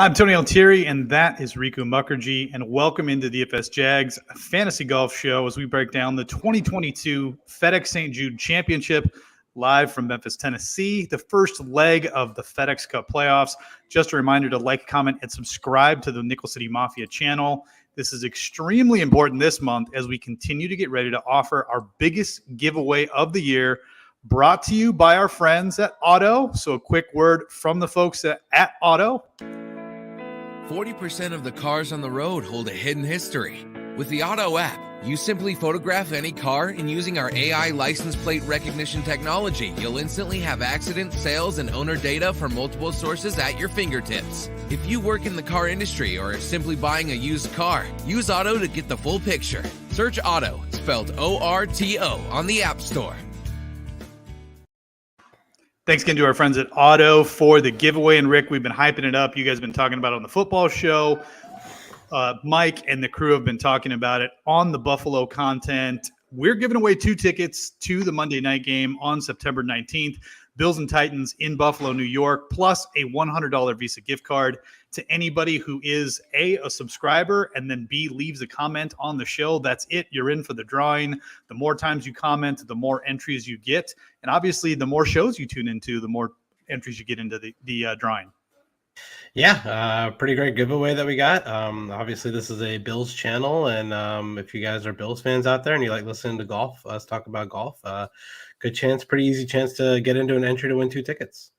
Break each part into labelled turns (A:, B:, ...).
A: I'm Tony Altieri, and that is Riku Mukherjee, and welcome into the DFS Jags Fantasy Golf Show as we break down the 2022 FedEx St. Jude Championship live from Memphis, Tennessee, the first leg of the FedEx Cup playoffs. Just a reminder to like, comment, and subscribe to the Nickel City Mafia channel. This is extremely important this month as we continue to get ready to offer our biggest giveaway of the year, brought to you by our friends at Auto. So a quick word from the folks at Auto.
B: 40% of the cars on the road hold a hidden history. With the Auto app, you simply photograph any car, and using our AI license plate recognition technology, you'll instantly have accident, sales, and owner data from multiple sources at your fingertips. If you work in the car industry or are simply buying a used car, use Auto to get the full picture. Search Auto, spelled O-R-T-O, on the App Store.
A: Thanks again to our friends at Auto for the giveaway. And Rick, we've been hyping it up. You guys have been talking about it on the football show. Mike and the crew have been talking about it on the Buffalo content. We're giving away 2 tickets to the Monday night game on September 19th. Bills and Titans in Buffalo, New York, plus a $100 Visa gift card to anybody who is A, a subscriber, and then B, leaves a comment on the show. That's it. You're in for the drawing. The more times you comment, the more entries you get. And obviously, the more shows you tune into, the more entries you get into the drawing.
C: Yeah, pretty great giveaway that we got. Obviously, this is a Bills channel, and if you guys are Bills fans out there and you like listening to golf, us talk about golf, good chance, pretty easy chance to get into an entry to win 2 tickets.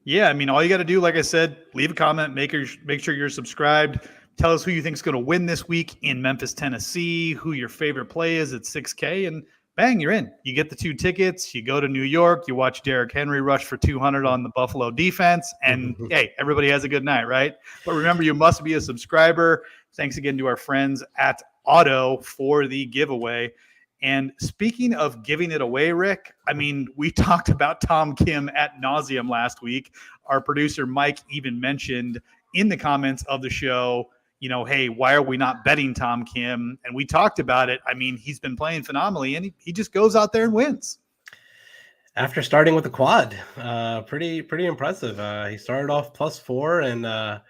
A: Yeah, I mean, all you got to do, like I said, leave a comment, make sure you're subscribed. Tell us who you think is going to win this week in Memphis, Tennessee, who your favorite play is at 6K, and bang, you're in. You get the 2 tickets. You go to New York. You watch Derrick Henry rush for 200 on the Buffalo defense, and hey, everybody has a good night, right? But remember, you must be a subscriber. Thanks again to our friends at Auto for the giveaway. And speaking of giving it away, Rick, I mean, we talked about Tom Kim ad nauseum last week. Our producer, Mike, even mentioned in the comments of the show, you know, hey, why are we not betting Tom Kim? And we talked about it. I mean, he's been playing phenomenally, and he just goes out there and wins.
C: After starting with the quad, pretty impressive. He started off +4 and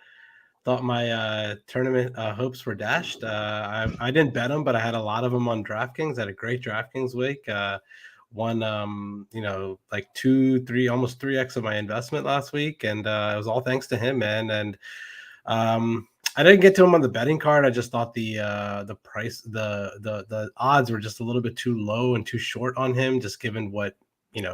C: thought my tournament hopes were dashed. I didn't bet him, but I had a lot of them on DraftKings. I had a great DraftKings week. Won, like 2, 3, almost 3x of my investment last week, and it was all thanks to him, man. And I didn't get to him on the betting card. I just thought the price, the odds were just a little bit too low and too short on him, just given what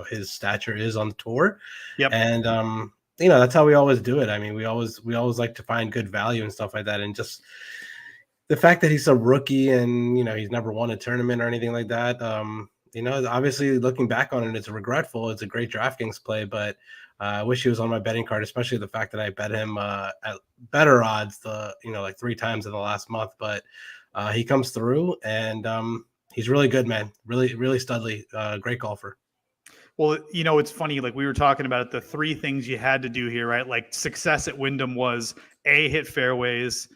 C: his stature is on the tour.
A: Yep.
C: And that's how we always do it. I mean, we always like to find good value and stuff like that. And just the fact that he's a rookie and he's never won a tournament or anything like that. Obviously looking back on it, it's regretful. It's a great DraftKings play, but I wish he was on my betting card, especially the fact that I bet him at better odds, like 3 times in the last month. But he comes through, and he's really good, man. Really, really studly, great golfer.
A: Well, it's funny. Like we were talking about it, the 3 things you had to do here, right? Like success at Wyndham was A, hit fairways,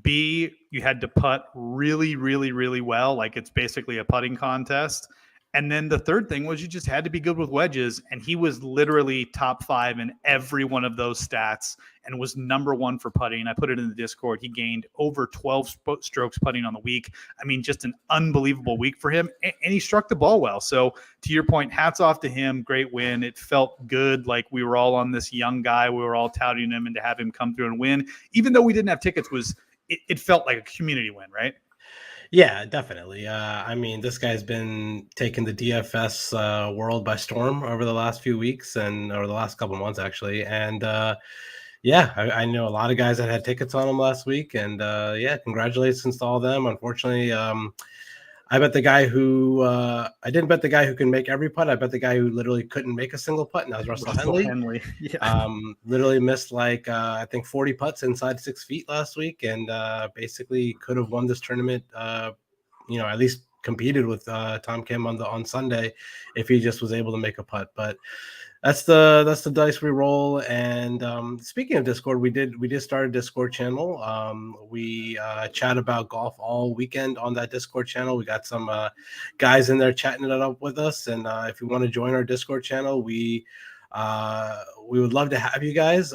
A: B, you had to putt really, really, really well. Like it's basically a putting contest. And then the third thing was you just had to be good with wedges. And he was literally top 5 in every one of those stats and was number 1 for putting. I put it in the Discord. He gained over 12 strokes putting on the week. I mean, just an unbelievable week for him. And he struck the ball well. So to your point, hats off to him. Great win. It felt good. Like we were all on this young guy. We were all touting him, and to have him come through and win, even though we didn't have tickets, it felt like a community win, right?
C: Yeah, definitely. I mean, this guy's been taking the DFS world by storm over the last few weeks or the last couple of months, actually. And I know a lot of guys that had tickets on him last week. And congratulations to all of them. Unfortunately, I bet the guy who I didn't bet the guy who can make every putt. I bet the guy who literally couldn't make a single putt, and that was Russell Henley.
A: Yeah.
C: Literally missed I think 40 putts inside 6 feet last week, and basically could have won this tournament. At least competed with Tom Kim on Sunday if he just was able to make a putt. But that's the dice we roll. And speaking of Discord, we did start a Discord channel. We chat about golf all weekend on that Discord channel. We got some guys in there chatting it up with us. And if you want to join our Discord channel, we We would love to have you guys.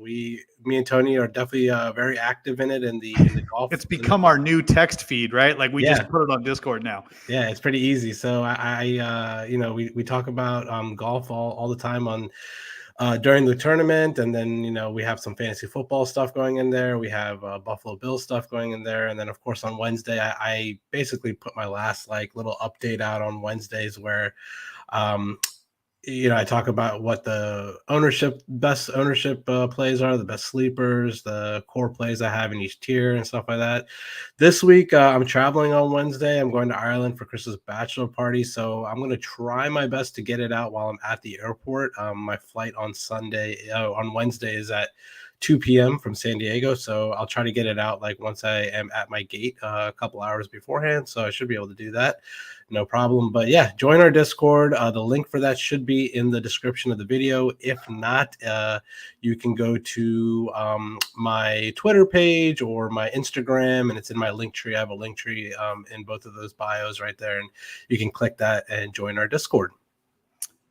C: Me and Tony are definitely very active in it in the golf.
A: It's become our new text feed, right? Like we just put it on Discord now.
C: Yeah, it's pretty easy. So we talk about golf all the time on during the tournament, and then we have some fantasy football stuff going in there. We have Buffalo Bills stuff going in there, and then of course on Wednesday I basically put my last little update out on Wednesdays where I talk about what the best ownership plays are, the best sleepers, the core plays I have in each tier and stuff like that. This week, I'm traveling on Wednesday. I'm going to Ireland for Chris's bachelor party. So I'm going to try my best to get it out while I'm at the airport. My flight on Wednesday is at 2 p.m. from San Diego. So I'll try to get it out once I am at my gate a couple hours beforehand. So I should be able to do that. No problem. But yeah, join our Discord. The link for that should be in the description of the video. If not, you can go to my Twitter page or my Instagram, and it's in my link tree. I have a link tree in both of those bios right there, and you can click that and join our Discord.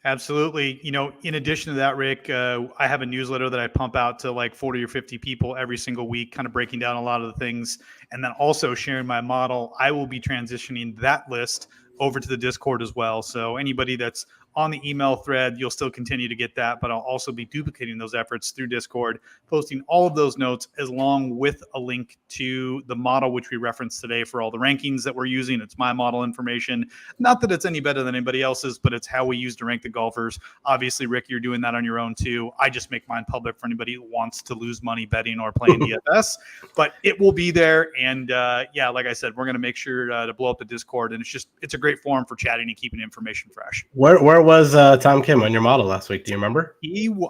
A: Absolutely. In addition to that, Rick, I have a newsletter that I pump out to 40 or 50 people every single week, kind of breaking down a lot of the things, and then also sharing my model. I will be transitioning that list over to the Discord as well. So anybody that's on the email thread, you'll still continue to get that, but I'll also be duplicating those efforts through Discord, posting all of those notes along with a link to the model, which we referenced today for all the rankings that we're using. It's my model information. Not that it's any better than anybody else's, but it's how we use to rank the golfers. Obviously, Rick, you're doing that on your own too. I just make mine public for anybody who wants to lose money betting or playing DFS, but it will be there. And like I said, we're going to make sure to blow up the Discord, and it's a great forum for chatting and keeping information fresh.
C: Where was Tom Kim on your model last week? Do you remember?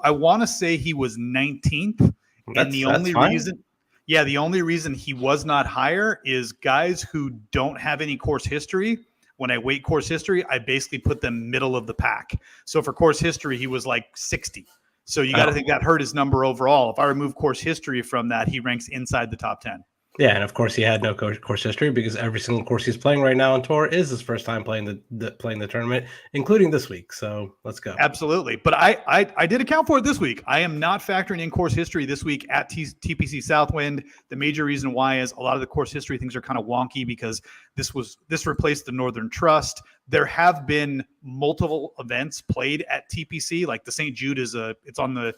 A: I want to say he was 19th. And the only reason he was not higher is guys who don't have any course history. When I weight course history, I basically put them middle of the pack. So for course history, he was 60. So you got to think that hurt his number overall. If I remove course history from that, he ranks inside the top 10.
C: Yeah, and of course he had no course history because every single course he's playing right now on tour is his first time playing the tournament, including this week. So let's go.
A: Absolutely, but I did account for it this week. I am not factoring in course history this week at TPC Southwind. The major reason why is a lot of the course history things are kind of wonky because this replaced the Northern Trust. There have been multiple events played at TPC, like the St. Jude it's on the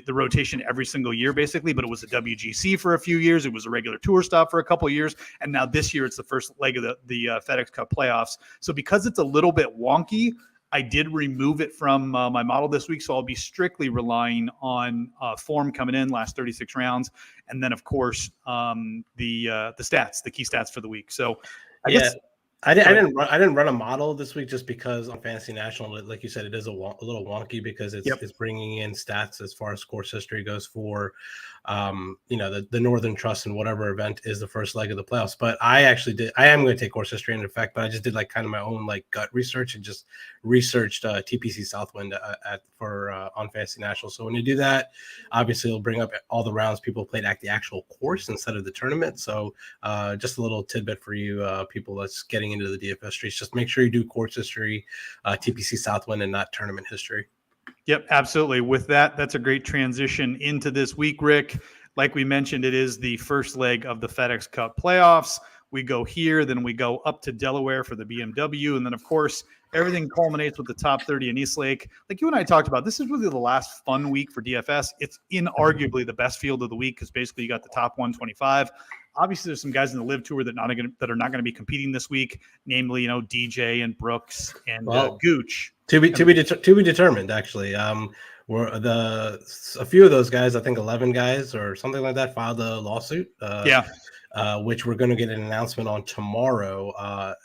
A: rotation every single year, basically, but it was a WGC for a few years. It was a regular tour stop for a couple of years. And now this year, it's the first leg of the FedEx Cup playoffs. So because it's a little bit wonky, I did remove it from my model this week. So I'll be strictly relying on form coming in last 36 rounds. And then, of course, the stats, the key stats for the week. So I guess
C: I didn't run a model this week just because on Fantasy National, like you said, it is a little wonky because it's bringing in stats as far as course history goes for, the Northern Trust and whatever event is the first leg of the playoffs. But I am going to take course history into effect, but I just did kind of my own gut research and just researched TPC Southwind on Fantasy National. So when you do that, obviously it'll bring up all the rounds people played at the actual course instead of the tournament. So just a little tidbit for you people that's getting into the DFS streets. Just make sure you do course history, TPC Southwind, and not tournament history.
A: Yep, absolutely. With that, that's a great transition into this week, Rick. Like we mentioned, it is the first leg of the FedEx Cup playoffs. We go here, then we go up to Delaware for the BMW. And then, of course, everything culminates with the top 30 in Eastlake. Like you and I talked about, this is really the last fun week for DFS. It's inarguably the best field of the week because basically you got the top 125. Obviously, there's some guys in the Live Tour that are not going to be competing this week, namely, DJ and Brooks and Gooch. To be
C: determined, actually. A few of those guys, I think 11 guys or something like that, filed a lawsuit. Which we're going to get an announcement on tomorrow.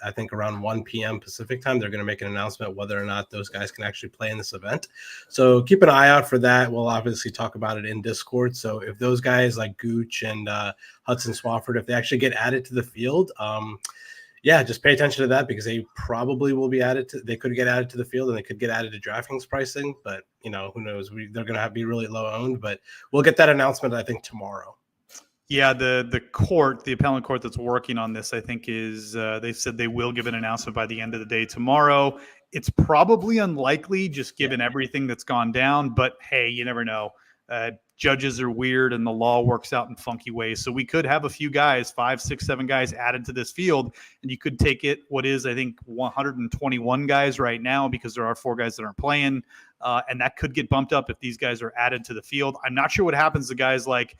C: I think around 1 p.m. Pacific time, they're going to make an announcement whether or not those guys can actually play in this event. So keep an eye out for that. We'll obviously talk about it in Discord. So if those guys like Gooch and Hudson Swafford, if they actually get added to the field, just pay attention to that because they probably will be added to. They could get added to the field and they could get added to DraftKings pricing, but who knows? They're going to be really low owned. But we'll get that announcement, I think, tomorrow.
A: Yeah, the appellant court that's working on this, I think is they said they will give an announcement by the end of the day tomorrow. It's probably unlikely, just given everything that's gone down. But hey, you never know. Judges are weird, and the law works out in funky ways. So we could have a few guys, 5, 6, 7 guys added to this field, and you could take it what is, I think, 121 guys right now, because there are 4 guys that aren't playing. And that could get bumped up if these guys are added to the field. I'm not sure what happens to guys like,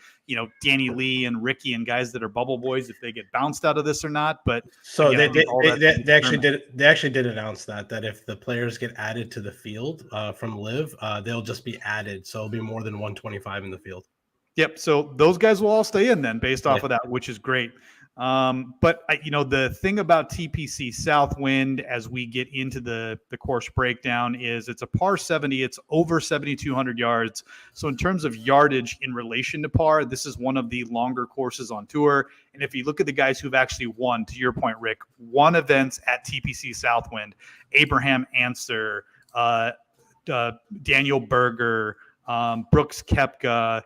A: Danny Lee and Ricky and guys that are bubble boys, if they get bounced out of this or not. But
C: so
A: again,
C: they actually did announce that if the players get added to the field from Live, they'll just be added. So it'll be more than 125 in the field.
A: Yep. So those guys will all stay in then based off of that, which is great. But the thing about TPC Southwind as we get into the course breakdown is it's a par 70. It's over 7,200 yards. So in terms of yardage in relation to par, this is one of the longer courses on tour. And if you look at the guys who've actually won, to your point, Rick, won events at TPC Southwind, Abraham Anser, Daniel Berger, Brooks Koepka.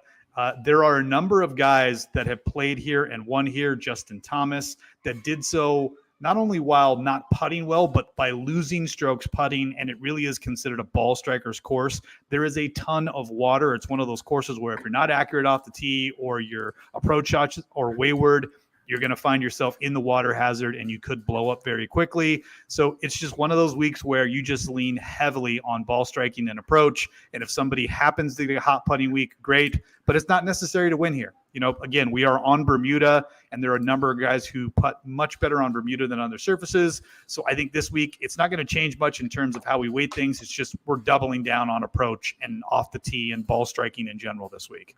A: There are a number of guys that have played here and won here, Justin Thomas, that did so not only while not putting well, but by losing strokes putting, and it really is considered a ball striker's course. There is a ton of water. It's one of those courses where if you're not accurate off the tee or your approach shots are wayward, you're going to find yourself in the water hazard and you could blow up very quickly. So it's just one of those weeks where you just lean heavily on ball striking and approach. And if somebody happens to get a hot putting week, great, but it's not necessary to win here. Again, we are on Bermuda and there are a number of guys who putt much better on Bermuda than other surfaces. So I think this week it's not going to change much in terms of how we weight things. It's just we're doubling down on approach and off the tee and ball striking in general this week.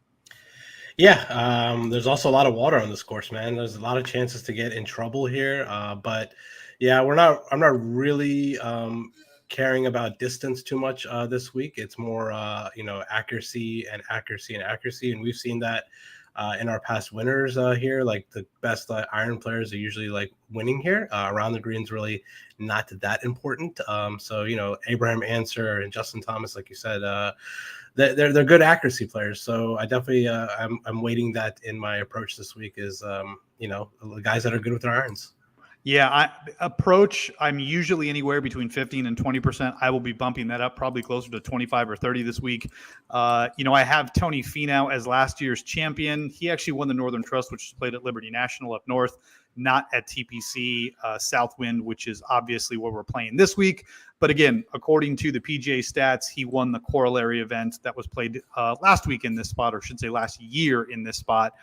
C: Yeah, there's also a lot of water on this course, man. There's a lot of chances to get in trouble here. But yeah, I'm not really caring about distance too much this week. It's more, accuracy. And we've seen that in our past winners here. Like the best iron players are usually like winning here. Around the green's really not that important. So, Abraham Anser and Justin Thomas, like you said, they're good accuracy players. So I definitely I'm waiting that in my approach this week is the guys that are good with their irons.
A: Yeah, I'm usually anywhere between 15 and 20%. I will be bumping that up probably closer to 25 or 30 this week. I have Tony Finau as last year's champion. He actually won the Northern Trust, which is played at Liberty National up north, not at TPC Southwind, which is obviously where we're playing this week. But again, according to the PGA stats, he won the corollary event that was played last week in this spot, or I should say last year in this spot,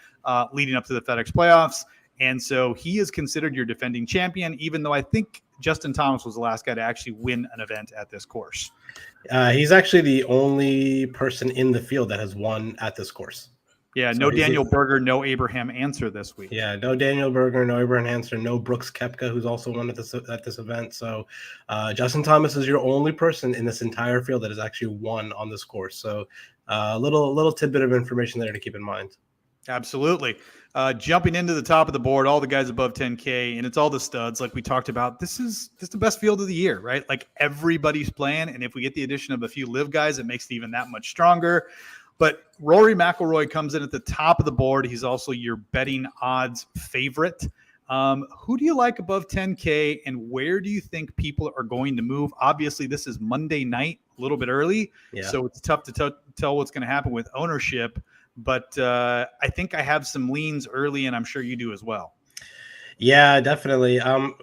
A: leading up to the FedEx playoffs. And so he is considered your defending champion, even though I think Justin Thomas was the last guy to actually win an event at this course.
C: He's actually the only person in the field that has won at this course.
A: Yeah, so no Daniel Berger, no Abraham Anser this week.
C: Yeah, no Daniel Berger, no Abraham Anser, no Brooks Koepka, who's also won at this event. So Justin Thomas is your only person in this entire field that has actually won on this course. So a little tidbit of information there to keep in mind.
A: Absolutely. Jumping into the top of the board, all the guys above 10K, and it's all the studs like we talked about. This is the best field of the year, right? Like everybody's playing, and if we get the addition of a few live guys, it makes it even that much stronger. But Rory McIlroy comes in at the top of the board. He's also your betting odds favorite. Who do you like above 10K, and where do you think people are going to move? Obviously, this is Monday night, a little bit early, so it's tough to tell what's going to happen with ownership. But I think I have some leans early, and I'm sure you do as well.
C: Yeah, definitely.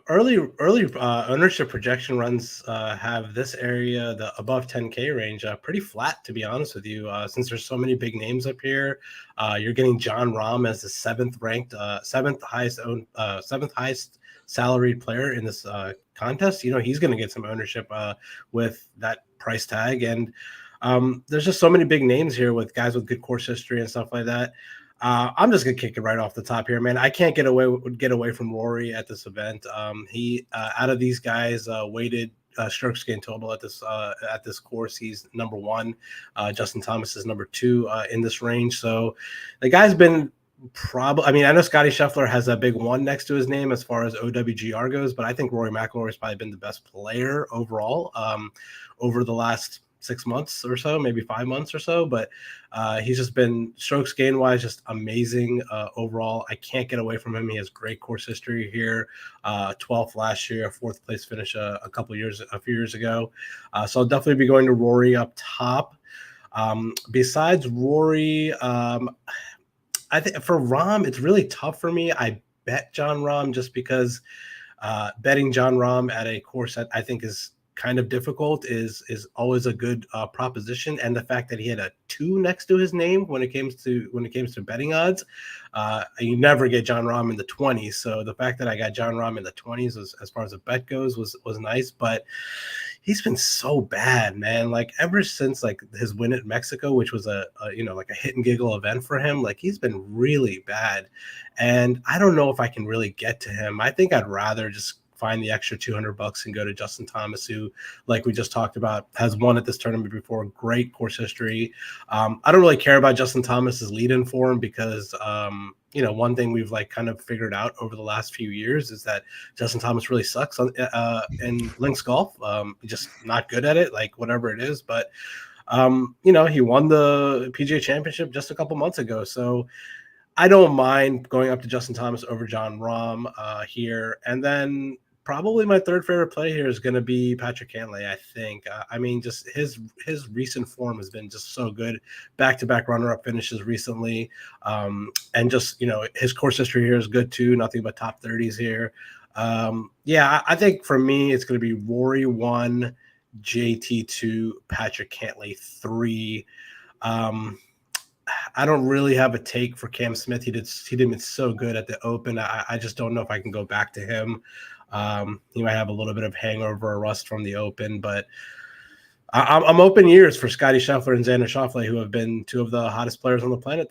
C: Early ownership projection runs have this area, the above 10K range, pretty flat, to be honest with you. Since there's so many big names up here, you're getting Jon Rahm as the seventh highest salaried player in this contest. He's going to get some ownership with that price tag, and there's just so many big names here with guys with good course history and stuff like that. I'm just gonna kick it right off the top here, man. I can't get away from Rory at this event. He out of these guys, weighted strokes gained total at this course, he's number one. Justin Thomas is number two in this range. So the guy's been probably. I mean, I know Scotty Scheffler has a big one next to his name as far as OWGR goes, but I think Rory McIlroy has probably been the best player overall over the last 6 months or so, maybe 5 months or so. But he's just been strokes gain wise, just amazing overall. I can't get away from him. He has great course history here. 12th last year, a 4th place finish a few years ago. So I'll definitely be going to Rory up top. Besides Rory, I think for Rahm, it's really tough for me. I bet John Rahm just because betting John Rahm at a course that I think is kind of difficult is always a good proposition, and the fact that he had a 2 next to his name when it comes to betting odds, you never get John Rahm in the 20s. So the fact that I got John Rahm in the 20s as far as a bet goes was nice, but he's been so bad, man. Like ever since like his win at Mexico, which was a like a hit and giggle event for him, like he's been really bad, and I don't know if I can really get to him. I think I'd rather just find the extra $200 and go to Justin Thomas, who, like we just talked about, has won at this tournament before. Great course history. I don't really care about Justin Thomas's lead-in form because, one thing we've like kind of figured out over the last few years is that Justin Thomas really sucks in links golf. Just not good at it, like whatever it is. But, he won the PGA Championship just a couple months ago. So I don't mind going up to Justin Thomas over John Rahm here. And then probably my third favorite play here is going to be Patrick Cantlay, I think. Just his recent form has been just so good. Back-to-back runner-up finishes recently. And just, his course history here is good too. Nothing but top 30s here. I think for me, it's going to be Rory 1, JT 2, Patrick Cantlay 3. I don't really have a take for Cam Smith. He did so good at the Open. I just don't know if I can go back to him. He might have a little bit of hangover or rust from the Open, but I'm open ears for Scotty Scheffler and Xander Schauffele, who have been 2 of the hottest players on the planet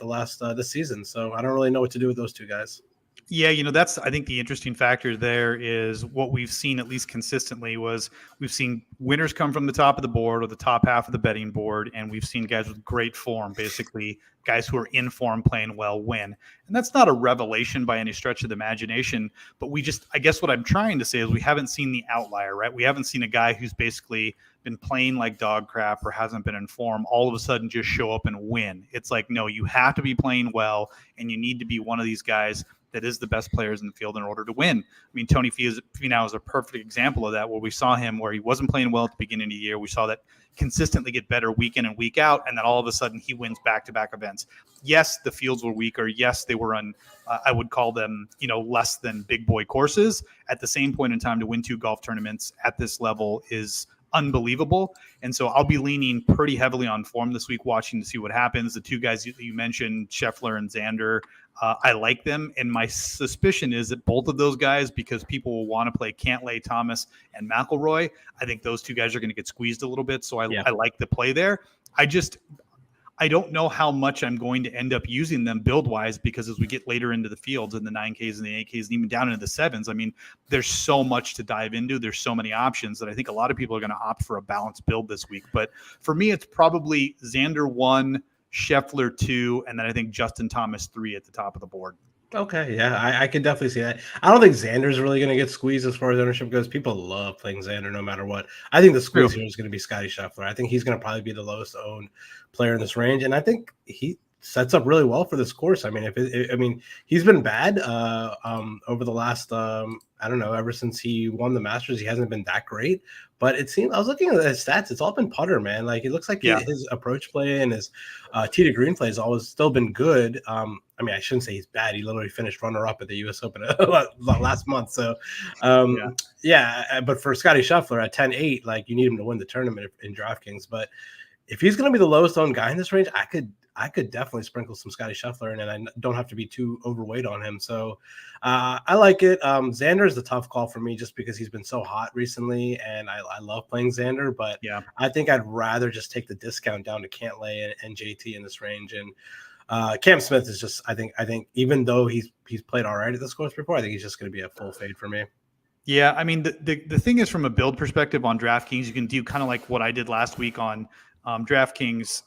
C: this season. So I don't really know what to do with those 2 guys.
A: Yeah, that's, I think the interesting factor there is what we've seen at least consistently was we've seen winners come from the top of the board or the top half of the betting board, and we've seen guys with great form, basically guys who are in form playing well win. And that's not a revelation by any stretch of the imagination, but I guess what I'm trying to say is we haven't seen the outlier, right? We haven't seen a guy who's basically been playing like dog crap or hasn't been in form all of a sudden just show up and win. It's like, no, you have to be playing well, and you need to be one of these guys that is the best players in the field in order to win. I mean, Tony Finau is a perfect example of that, where we saw him where he wasn't playing well at the beginning of the year. We saw that consistently get better week in and week out, and then all of a sudden he wins back-to-back events. Yes, the fields were weaker. Yes, they were I would call them, less than big boy courses. At the same point in time, to win 2 golf tournaments at this level is unbelievable. And so I'll be leaning pretty heavily on form this week, watching to see what happens. The 2 guys you mentioned, Scheffler and Xander, I like them. And my suspicion is that both of those guys, because people will want to play Cantlay, Thomas, and McIlroy, I think those 2 guys are going to get squeezed a little bit. So I like the play there. I don't know how much I'm going to end up using them build-wise, because as we get later into the fields and the 9Ks and the 8Ks and even down into the 7s, I mean, there's so much to dive into. There's so many options that I think a lot of people are going to opt for a balanced build this week. But for me, it's probably Xander 1, Scheffler 2, and then I think Justin Thomas 3 at the top of the board.
C: Okay, yeah, I could definitely see that. I don't think Xander's really going to get squeezed as far as ownership goes. People love playing Xander no matter what. I think the squeeze here is going to be Scotty Scheffler. I think he's going to probably be the lowest owned player in this range, and I think he sets up really well for this course. I mean, he's been bad over the last ever since he won the Masters. He hasn't been that great, but it seems I was looking at his stats. It's all been putter, man. Like it looks like his approach play and his tee to green play has always still been good. I shouldn't say he's bad. He literally finished runner-up at the U.S. Open last month. So, but for Scotty Scheffler at 10-8, like you need him to win the tournament in DraftKings. But if he's going to be the lowest owned guy in this range, I could definitely sprinkle some Scotty Scheffler in, and I don't have to be too overweight on him. So I like it. Xander is the tough call for me just because he's been so hot recently, and I love playing Xander. But I think I'd rather just take the discount down to Cantlay and JT in this range. And Cam Smith is just, I think even though he's played all right at this course before, I think he's just going to be a full fade for me.
A: Yeah, I mean, the thing is, from a build perspective on DraftKings, you can do kind of like what I did last week on DraftKings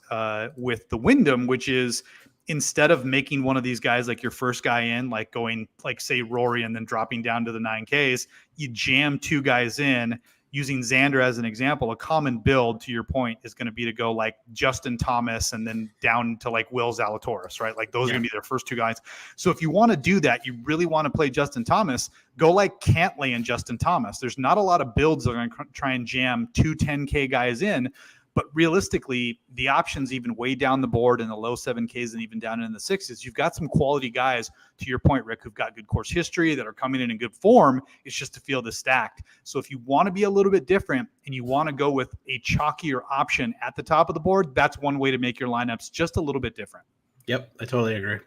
A: with the Wyndham, which is instead of making one of these guys like your first guy in, like going like say Rory and then dropping down to the 9Ks, you jam 2 guys in. using Xander as an example, a common build to your point is going to be to go like Justin Thomas and then down to like Will Zalatoris, right? Like those are going to be their first two guys. So if you want to do that, you really want to play Justin Thomas, go like Cantlay and Justin Thomas. There's not a lot of builds that are going to try and jam two 10K guys in. But realistically, the options even way down the board in the low 7Ks and even down in the 6s, you've got some quality guys, to your point, Rick, who've got good course history, that are coming in good form. It's just the field is stacked. So if you want to be a little bit different and you want to go with a chalkier option at the top of the board, that's one way to make your lineups just a little bit different.
C: Yep, I totally agree.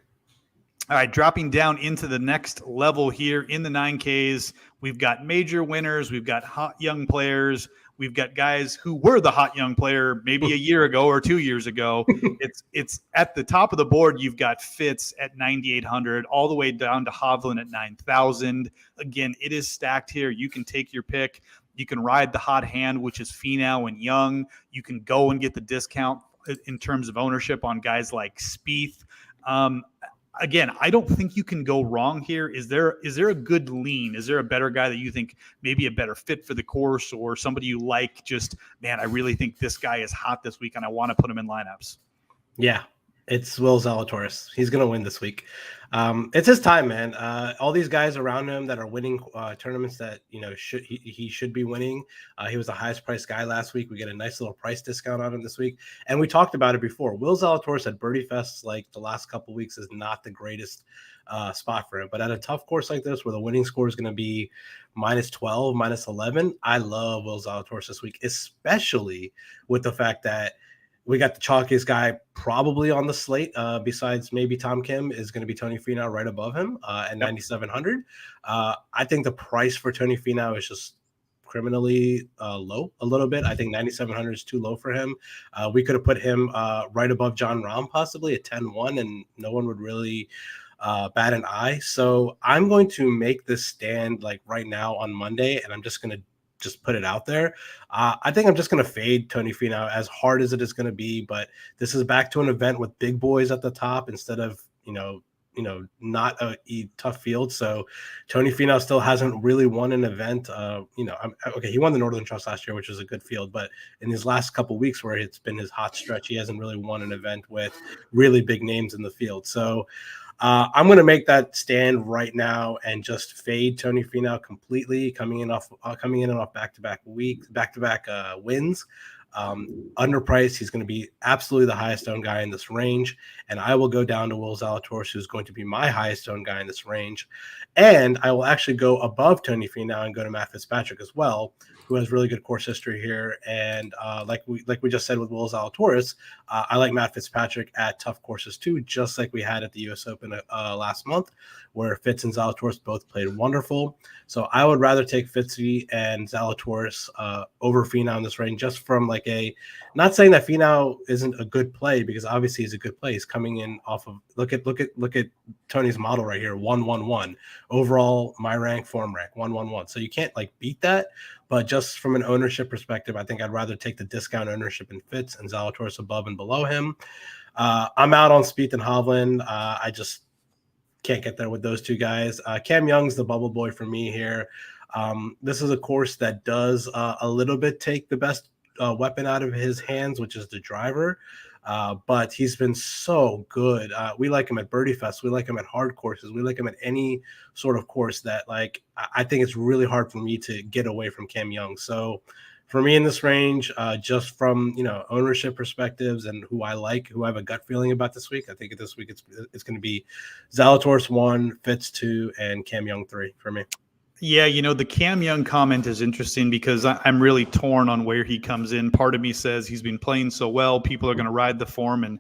A: All right, dropping down into the next level here in the 9Ks, we've got major winners, we've got hot young players, we've got guys who were the hot young player maybe a year ago or 2 years ago. It's at the top of the board. You've got Fitz at 9,800, all the way down to Hovland at 9,000. Again, it is stacked here. You can take your pick. You can ride the hot hand, which is Finau and Young. You can go and get the discount in terms of ownership on guys like Spieth. Again, I don't think you can go wrong here. Is there a good lean? Is there a better guy that you think maybe a better fit for the course, or somebody you like? Just, man, I really think this guy is hot this week and I want to put him in lineups.
C: Yeah, it's Will Zalatoris. He's going to win this week. It's his time, man. All these guys around him that are winning tournaments that, you know, he should be winning. He was the highest priced guy last week. We get a nice little price discount on him this week. And we talked about it before. Will Zalatoris at Birdie Fest, like the last couple of weeks, is not the greatest spot for him. But at a tough course like this, where the winning score is going to be -12, -11, I love Will Zalatoris this week, especially with the fact that we got the chalkiest guy probably on the slate, besides maybe Tom Kim, is going to be Tony Finau right above him at 9,700. I think the price for Tony Finau is just criminally low a little bit. I think 9,700 is too low for him. We could have put him right above John Rahm possibly at 10-1, and no one would really bat an eye. So I'm going to make this stand like right now on Monday, and I'm just going to put it out there. I think I'm just going to fade Tony Finau, as hard as it is going to be, but this is back to an event with big boys at the top instead of, not a tough field. So Tony Finau still hasn't really won an event. He won the Northern Trust last year, which was a good field, but in his last couple of weeks where it's been his hot stretch, he hasn't really won an event with really big names in the field. So I'm going to make that stand right now and just fade Tony Finau completely, coming in off back-to-back wins. Underpriced, he's going to be absolutely the highest owned guy in this range, and I will go down to Will Zalatoris, who's going to be my highest owned guy in this range, and I will actually go above Tony Finau and go to Matt Fitzpatrick as well, who has really good course history here. And like we just said with Will Zalatoris, I like Matt Fitzpatrick at tough courses too, just like we had at the U.S. Open last month, where Fitz and Zalatoris both played wonderful. So I would rather take Fitzy and Zalatoris over Finau in this range, just from like not saying that Finau isn't a good play, because obviously he's a good play. He's coming in off of look at Tony's model right here, 1-1-1 overall, my rank, form rank, 1-1-1. So you can't like beat that. But just from an ownership perspective, I think I'd rather take the discount ownership in Fitz and Zalatoris above and below him. I'm out on Spieth and Hovland. I just can't get there with those two guys. Cam Young's the bubble boy for me here. This is a course that does a little bit take the best weapon out of his hands, which is the driver. But he's been so good. We like him at Birdie Fest. We like him at hard courses. We like him at any sort of course that, like, I think it's really hard for me to get away from Cam Young. So for me in this range, just from, ownership perspectives and who I have a gut feeling about this week, I think this week it's going to be Zalatoris 1, Fitz 2, and Cam Young 3 for me.
A: Yeah, the Cam Young comment is interesting because I'm really torn on where he comes in. Part of me says he's been playing so well, people are going to ride the form and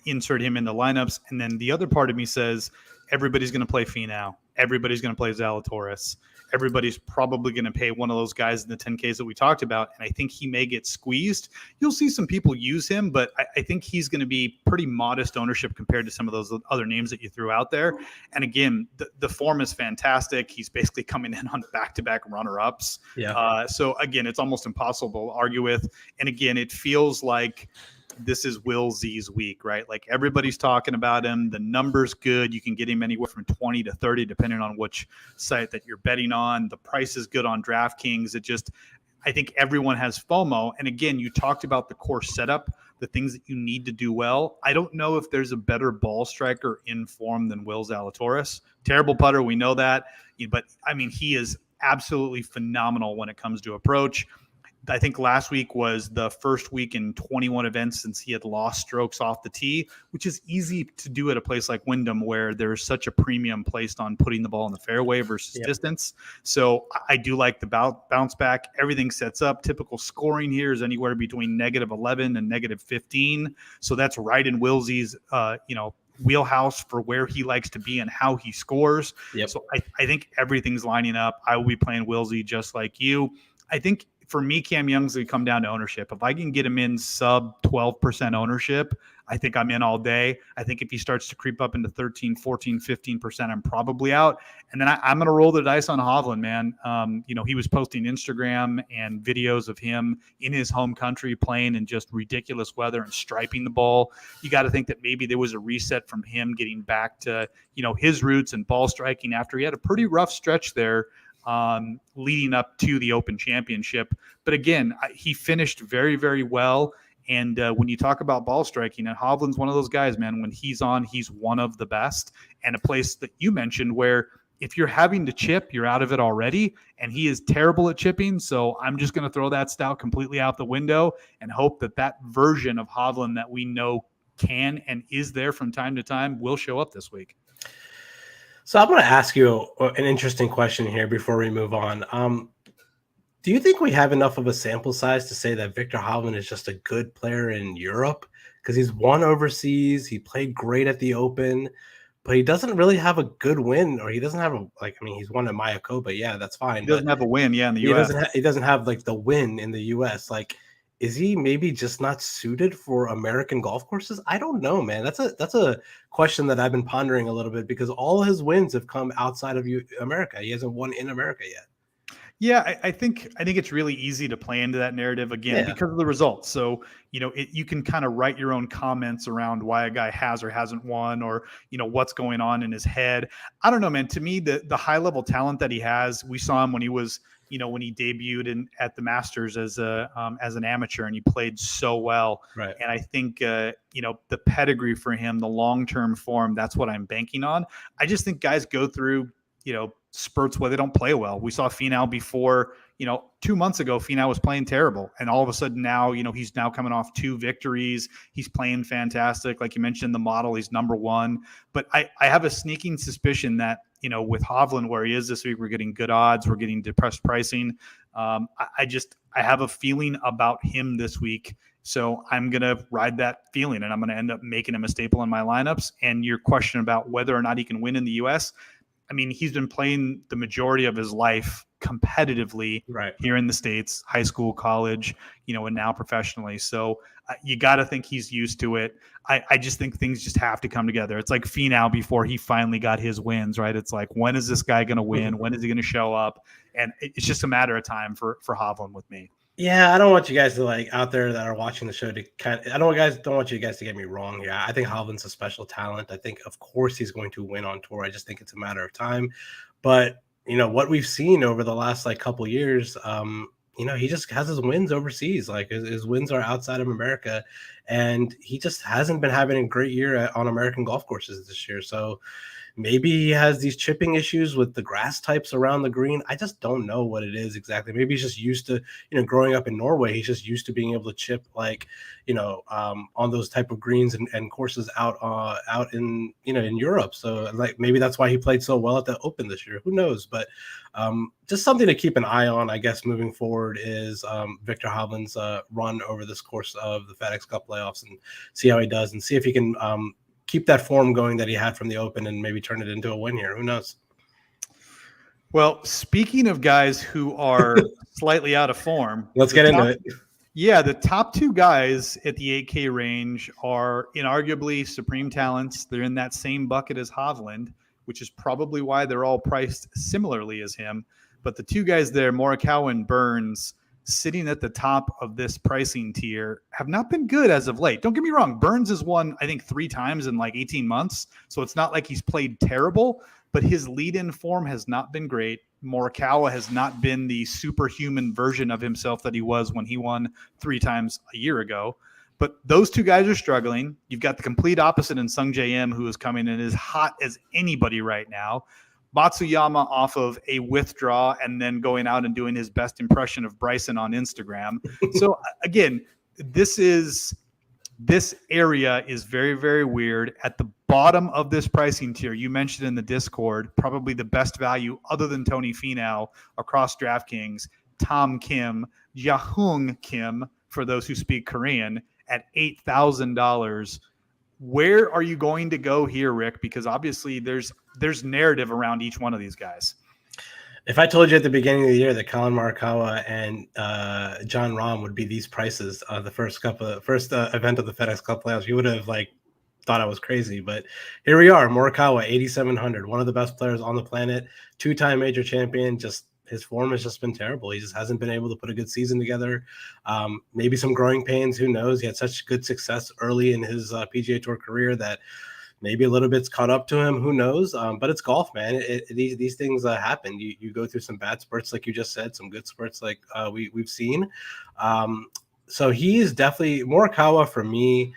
A: insert him in the lineups. And then the other part of me says everybody's going to play Finau. Everybody's going to play Zalatoris. Everybody's probably going to pay one of those guys in the 10Ks that we talked about. And I think he may get squeezed. You'll see some people use him, but I think he's going to be pretty modest ownership compared to some of those other names that you threw out there. And again, the form is fantastic. He's basically coming in on back-to-back runner-ups.
C: Yeah.
A: So again, it's almost impossible to argue with. And again, it feels like this is Will Z's week, right? Like everybody's talking about him. The number's good. You can get him anywhere from 20 to 30, depending on which site that you're betting on. The price is good on DraftKings. I think everyone has FOMO. And again, you talked about the course setup, the things that you need to do well. I don't know if there's a better ball striker in form than Will Zalatoris. Terrible putter, we know that. But, I mean, he is absolutely phenomenal when it comes to approach. I think last week was the first week in 21 events since he had lost strokes off the tee, which is easy to do at a place like Wyndham where there's such a premium placed on putting the ball in the fairway versus distance. So I do like the bounce back. Everything sets up. Typical scoring here is anywhere between -11 and -15. So that's right in Willsie's, wheelhouse for where he likes to be and how he scores. So I think everything's lining up. I will be playing Willsie just like you. I think for me, Cam Young's going to come down to ownership. If I can get him in sub 12% ownership, I think I'm in all day. I think if he starts to creep up into 13, 14, 15%, I'm probably out. And then I'm going to roll the dice on Hovland, man. He was posting Instagram and videos of him in his home country playing in just ridiculous weather and striping the ball. You got to think that maybe there was a reset from him getting back to, his roots and ball striking after he had a pretty rough stretch there leading up to the Open Championship. But again, he finished very, very well. And when you talk about ball striking, and Hovland's one of those guys, man, when he's on, he's one of the best. And a place that you mentioned where if you're having to chip, you're out of it already. And he is terrible at chipping. So I'm just going to throw that stout completely out the window and hope that version of Hovland that we know can and is there from time to time will show up this week.
C: So I'm going to ask you an interesting question here before we move on. Do you think we have enough of a sample size to say that Viktor Hovland is just a good player in Europe? Because he's won overseas, he played great at the Open, but he doesn't really have a good win, or he doesn't have he's won at Mayakoba, yeah, that's fine.
A: He doesn't have a win, in the U.S.
C: He doesn't have like the win in the U.S. Is he maybe just not suited for American golf courses? I don't know, man. That's a question that I've been pondering a little bit because all his wins have come outside of America. He hasn't won in America yet.
A: Yeah, I think it's really easy to play into that narrative again because of the results. So, you can kind of write your own comments around why a guy has or hasn't won or, what's going on in his head. I don't know, man. To me, the high level talent that he has, we saw him when he was, when he debuted at the Masters as an amateur and he played so well.
C: Right.
A: And I think, the pedigree for him, the long-term form, that's what I'm banking on. I just think guys go through, spurts where they don't play well. We saw Finau before, 2 months ago, Finau was playing terrible. And all of a sudden now, he's now coming off 2 victories. He's playing fantastic. Like you mentioned, the model, he's number 1. But I have a sneaking suspicion that, with Hovland, where he is this week, we're getting good odds. We're getting depressed pricing. I have a feeling about him this week. So I'm going to ride that feeling and I'm going to end up making him a staple in my lineups. And your question about whether or not he can win in the U.S., I mean, he's been playing the majority of his life competitively here in the States, high school, college, and now professionally. So you got to think he's used to it. I just think things just have to come together. It's like Finau before he finally got his wins, right? It's like, when is this guy going to win? When is he going to show up? And it's just a matter of time for Hovland with me.
C: Yeah, I don't want you guys to out there that are watching the show to don't want you guys to get me wrong here. I think Hovland's a special talent. I think of course he's going to win on tour. I just think it's a matter of time. But what we've seen over the last couple years, he just has his wins overseas. His wins are outside of America, and he just hasn't been having a great year on American golf courses this year. So maybe he has these chipping issues with the grass types around the green. I just don't know what it is exactly. Maybe he's just used to, growing up in Norway, he's just used to being able to chip on those type of greens and courses out in, in Europe. So maybe that's why he played so well at the Open this year. Who knows? But just something to keep an eye on, I guess, moving forward is Viktor Hovland's run over this course of the FedEx Cup playoffs and see how he does and see if he can keep that form going that he had from the Open and maybe turn it into a win here. Who knows?
A: Well, speaking of guys who are slightly out of form,
C: let's get into it.
A: Yeah, the top 2 guys at the 8K range are inarguably supreme talents. They're in that same bucket as Hovland, which is probably why they're all priced similarly as him. But the 2 guys there, Morikawa and Burns, sitting at the top of this pricing tier, have not been good as of late. Don't get me wrong. Burns has won, I think, 3 times in 18 months. So it's not like he's played terrible, but his lead-in form has not been great. Morikawa has not been the superhuman version of himself that he was when he won 3 times a year ago. But those two guys are struggling. You've got the complete opposite in Sung J M, who is coming in as hot as anybody right now. Matsuyama off of a withdraw and then going out and doing his best impression of Bryson on Instagram. So again, this area is very, very weird. At the bottom of this pricing tier, you mentioned in the Discord, probably the best value other than Tony Finau across DraftKings, Tom Kim, Yahung Kim, for those who speak Korean, at $8,000. Where are you going to go here, Rick? Because obviously there's narrative around each one of these guys.
C: If I told you at the beginning of the year that Colin Morikawa and John Rahm would be these prices the first event of the FedEx Cup playoffs, you would have thought I was crazy. But here we are, Morikawa, 8,700, one of the best players on the planet, 2-time major champion. Just his form has just been terrible. He just hasn't been able to put a good season together. Maybe some growing pains. Who knows? He had such good success early in his PGA Tour career that maybe a little bit's caught up to him. Who knows? But it's golf, man. These things happen. You go through some bad spurts, like you just said, some good spurts, like we've seen. So he is definitely Morikawa for me,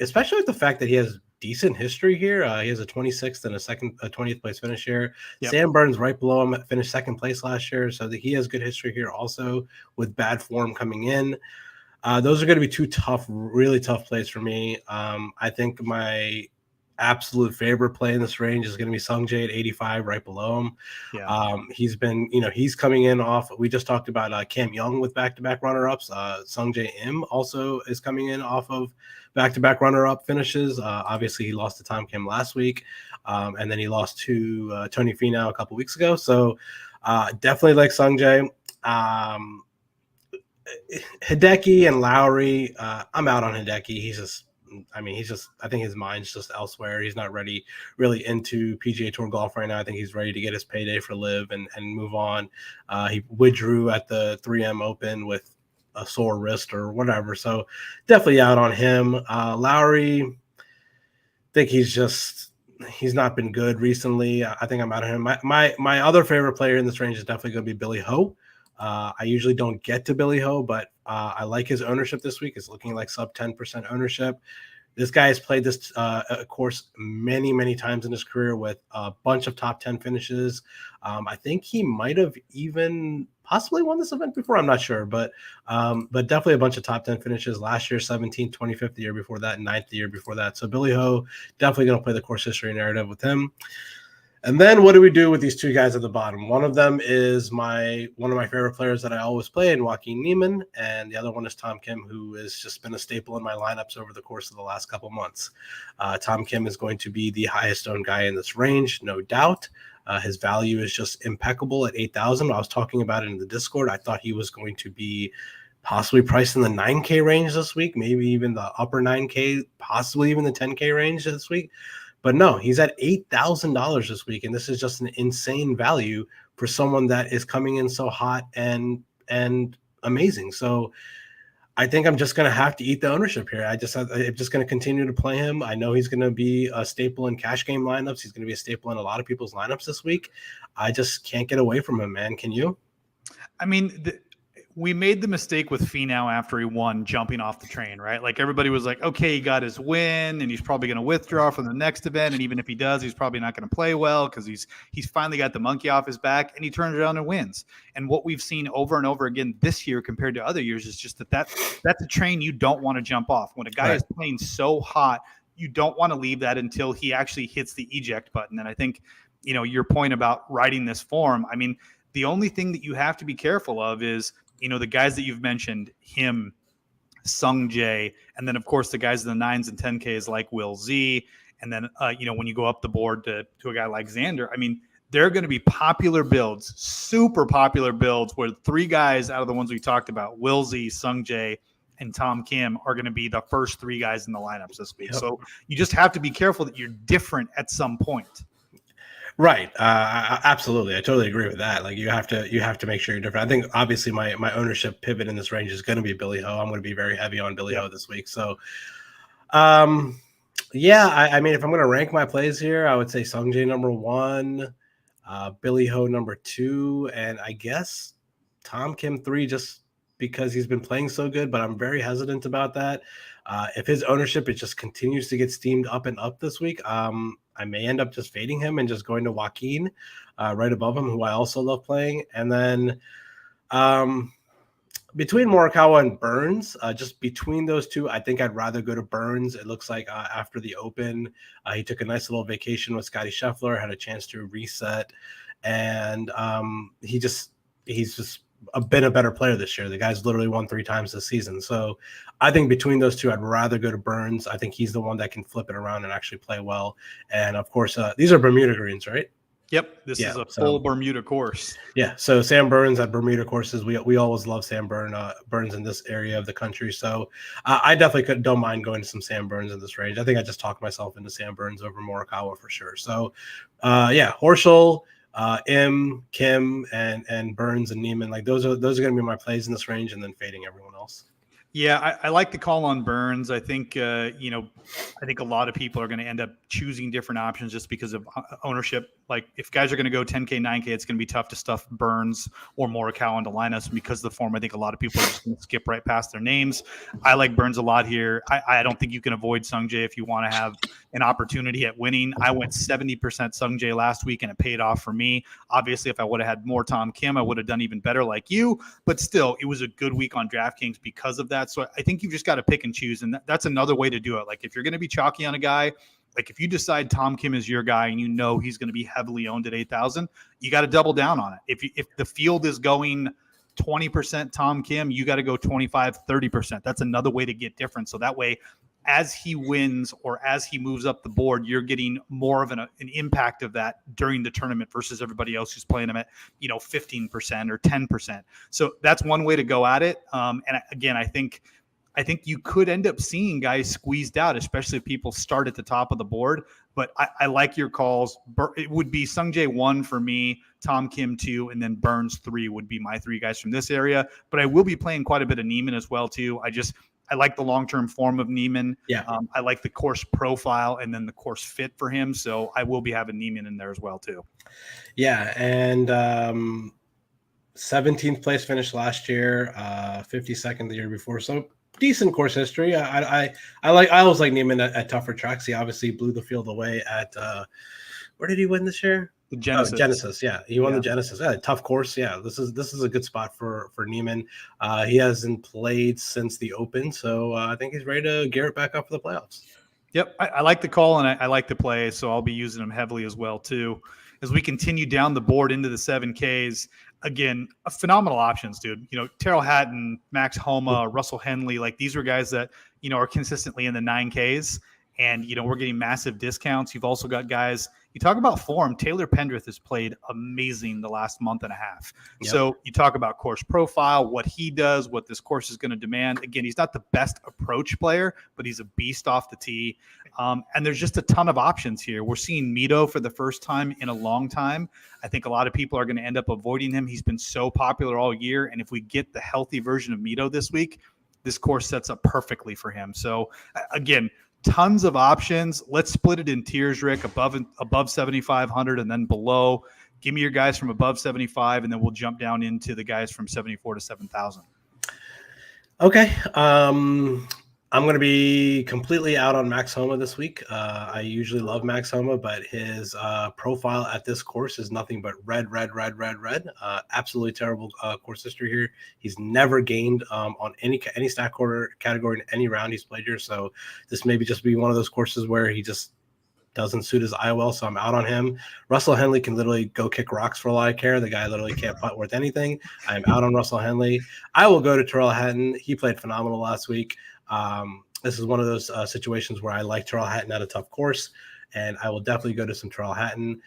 C: especially with the fact that he has decent history here. He has a 26th and a 20th place finish here. Yep. Sam Burns right below him finished second place last year, so that he has good history here also with bad form coming in. Those are going to be two really tough plays for me. I think my absolute favorite play in this range is going to be Sung Jae at 85, right below him. Yeah. He's been, he's coming in off. We just talked about Cam Young with back-to-back runner-ups. Sung Jae Im also is coming in off of back-to-back runner-up finishes. Obviously, he lost to Tom Kim last week, and then he lost to Tony Finau a couple weeks ago. So definitely like Sung Jae. Hideki and Lowry, I'm out on Hideki. I think his mind's just elsewhere. He's not really into PGA Tour golf right now. I think he's ready to get his payday for LIV and move on. He withdrew at the 3M Open with a sore wrist or whatever. So definitely out on him. Lowry, I think he's not been good recently. I think I'm out on him. My other favorite player in this range is definitely going to be Billy Ho. I usually don't get to Billy Ho, but I like his ownership this week. It's looking like sub 10% ownership. This guy has played this course many, many times in his career with a bunch of top 10 finishes. I think he might have even possibly won this event before. I'm not sure, but definitely a bunch of top 10 finishes. Last year, 17th, 25th the year before that, 9th the year before that. So Billy Ho, definitely going to play the course history narrative with him. And then what do we do with these two guys at the bottom? One of them is one of my favorite players that I always play, in Joaquin Niemann, and the other one is Tom Kim, who has just been a staple in my lineups over the course of the last couple months. Tom Kim is going to be the highest owned guy in this range, no doubt. His value is just impeccable at 8,000. I was talking about it in the Discord. I thought he was going to be possibly priced in the 9K range this week, maybe even the upper 9K, possibly even the 10K range this week. But no, he's at $8,000 this week, and this is just an insane value for someone that is coming in so hot and amazing. So I think I'm just going to have to eat the ownership here. I'm just going to continue to play him. I know he's going to be a staple in cash game lineups. He's going to be a staple in a lot of people's lineups this week. I just can't get away from him, man. Can you?
A: I mean, we made the mistake with Finau after he won, jumping off the train, right? Like everybody was like, okay, he got his win and he's probably going to withdraw from the next event. And even if he does, he's probably not going to play well because he's finally got the monkey off his back, and he turns around and wins. And what we've seen over and over again this year compared to other years is just that's a train you don't want to jump off. When a guy is playing so hot, you don't want to leave that until he actually hits the eject button. And I think, your point about riding this form, I mean, the only thing that you have to be careful of is, the guys that you've mentioned, him, Sung Jae, and then, of course, the guys in the 9s and 10Ks like Will Z. And then, when you go up the board to a guy like Xander, I mean, there are going to be popular builds, super popular builds, where 3 guys out of the ones we talked about, Will Z, Sung Jae, and Tom Kim, are going to be the first 3 guys in the lineups this week. Yep. So you just have to be careful that you're different at some point.
C: Right. Absolutely. I totally agree with that. Like you have to make sure you're different. I think obviously my ownership pivot in this range is going to be Billy Ho. I'm going to be very heavy on Billy Ho this week. So, I mean, if I'm going to rank my plays here, I would say Sung Jae number 1. Billy Ho number 2, and I guess Tom Kim 3, just because he's been playing so good, but I'm very hesitant about that. If his ownership, it just continues to get steamed up and up this week, I may end up just fading him and just going to Joaquin right above him, who I also love playing. And then between Morikawa and Burns, just between those two, I think I'd rather go to Burns. It looks like after the Open, he took a nice little vacation with Scotty Scheffler, had a chance to reset, and he's just been a better player this year. The guy's literally won 3 times this season. So I think between those two, I'd rather go to Burns. I think he's the one that can flip it around and actually play well. And of course, these are Bermuda greens, right?
A: Yep, this is a full Bermuda course.
C: Yeah, so Sam Burns at Bermuda courses, we always love Sam Burns in this area of the country. So I definitely don't mind going to some Sam Burns in this range. I think I just talked myself into Sam Burns over Morikawa for sure. So yeah, Horschel, Kim, and Burns and Neiman, like those are going to be my plays in this range, and then fading everyone else.
A: Yeah, I like the call on Burns. I think, I think a lot of people are going to end up choosing different options just because of ownership. Like if guys are going to go 10K, 9K, it's going to be tough to stuff Burns or Morikawa into lineups because of the form. I think a lot of people are just going to skip right past their names. I like Burns a lot here. I don't think you can avoid Sungjae if you want to have an opportunity at winning. I went 70% Sungjae last week and it paid off for me. Obviously, if I would have had more Tom Kim, I would have done even better like you. But still, it was a good week on DraftKings because of that. So I think you've just got to pick and choose. And that's another way to do it. Like if you're going to be chalky on a guy, like if you decide Tom Kim is your guy and you know he's going to be heavily owned at 8,000, you got to double down on it. If the field is going 20% Tom Kim, you got to go 25, 30%. That's another way to get different. So that way, as he wins or as he moves up the board, you're getting more of an impact of that during the tournament versus everybody else who's playing him at, 15% or 10%. So that's one way to go at it. And again, I think you could end up seeing guys squeezed out, especially if people start at the top of the board. But I like your calls. It would be Sungjae 1 for me, Tom Kim 2, and then Burns 3 would be my 3 guys from this area. But I will be playing quite a bit of Neiman as well, too. I like the long-term form of Neiman. Yeah. I like the course profile and then the course fit for him. So I will be having Neiman in there as well, too.
C: Yeah, and 17th place finish last year, 52nd the year before. So decent course history. I always like Neiman at tougher tracks. He obviously blew the field away at where did he win this year?
A: The Genesis.
C: Genesis, yeah. He won the Genesis. Yeah, tough course. Yeah, this is a good spot for Neiman. He hasn't played since the Open, so I think he's ready to gear it back up for the playoffs.
A: Yep, I like the call and I like the play, so I'll be using him heavily as well too. As we continue down the board into the 7Ks, again, phenomenal options, dude. Terrell Hatton, Max Homa, Russell Henley, like these are guys that, are consistently in the 9Ks. And, we're getting massive discounts. You've also got guys, you talk about form. Taylor Pendrith has played amazing the last month and a half. Yep. So you talk about course profile, what he does, what this course is going to demand. Again, he's not the best approach player, but he's a beast off the tee. And there's just a ton of options here. We're seeing Mito for the first time in a long time. I think a lot of people are going to end up avoiding him. He's been so popular all year. And if we get the healthy version of Mito this week, this course sets up perfectly for him. So again, tons of options. Let's split it in tiers, Rick, above 7,500 and then below. Give me your guys from above 75, and then we'll jump down into the guys from 74 to 7,000.
C: Okay. I'm going to be completely out on Max Homa this week. I usually love Max Homa, but his profile at this course is nothing but red. Absolutely terrible course history here. He's never gained on any stat category in any round he's played here. So this may just be one of those courses where he just doesn't suit his eye well, so I'm out on him. Russell Henley can literally go kick rocks for all I care. The guy literally can't putt worth anything. I'm out on Russell Henley. I will go to Terrell Hatton. He played phenomenal last week. This is one of those situations where I like Terrell Hatton at a tough course, and I will definitely go to some Terrell Hatton.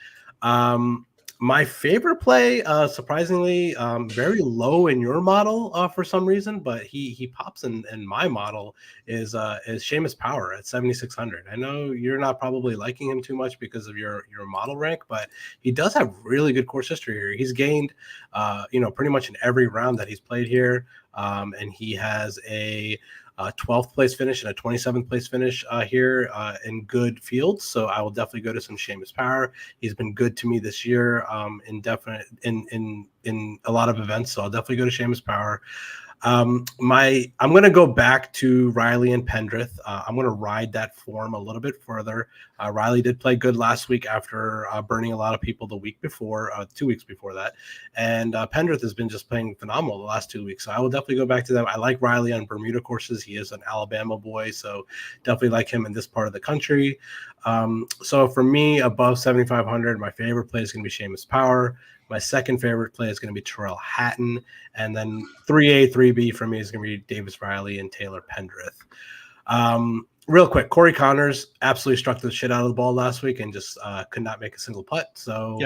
C: My favorite play, surprisingly, very low in your model for some reason, but he pops in my model is Seamus Power at 7,600. I know you're not probably liking him too much because of your model rank, but he does have really good course history here. He's gained, pretty much in every round that he's played here, and he has a 12th place finish and a 27th place finish here in good fields. So I will definitely go to some Seamus Power. He's been good to me this year in a lot of events. So I'll definitely go to Seamus Power. I'm going to go back to Riley and Pendrith. I'm going to ride that form a little bit further. Riley did play good last week after burning a lot of people the week before, 2 weeks before that. And Pendrith has been just playing phenomenal the last 2 weeks. So I will definitely go back to them. I like Riley on Bermuda courses. He is an Alabama boy, so definitely like him in this part of the country. So for me, above 7,500, my favorite play is going to be Seamus Power. My second favorite play is going to be Terrell Hatton. And then 3A, 3B for me is going to be Davis Riley and Taylor Pendrith. Real quick, Corey Connors absolutely struck the shit out of the ball last week and just could not make a single putt. So,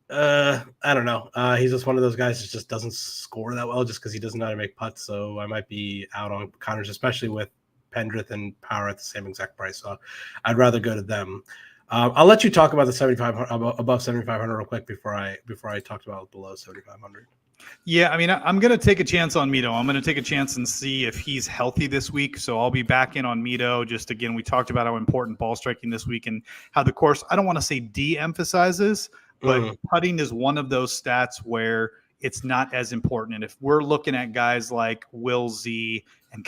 C: I don't know. He's just one of those guys that just doesn't score that well just because he doesn't know how to make putts. So I might be out on Connors, especially with Pendrith and Power at the same exact price. So I'd rather go to them. I'll let you talk about the 7,500 above 7,500 real quick before I talked about below 7,500.
A: Yeah, I mean, I'm going to take a chance on Mito. I'm going to take a chance and see if he's healthy this week. So I'll be back in on Mito. Just again, we talked about how important ball striking this week and how the course, I don't want to say de-emphasizes, but putting is one of those stats where it's not as important. And if we're looking at guys like Will Z and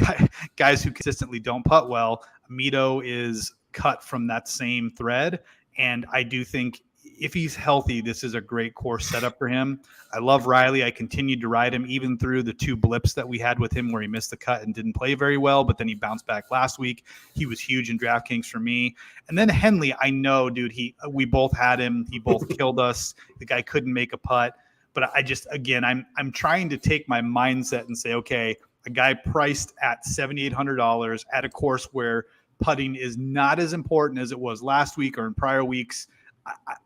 A: guys who consistently don't putt well, Mito is cut from that same thread. And I do think if he's healthy, this is a great course setup for him. I love Riley. I continued to ride him even through the 2 blips that we had with him where he missed the cut and didn't play very well, but then he bounced back last week. He was huge in DraftKings for me. And then Henley, I know, dude, we both had him. He both killed us. The guy couldn't make a putt. But I just, again, I'm trying to take my mindset and say, okay, a guy priced at $7,800 at a course where putting is not as important as it was last week or in prior weeks.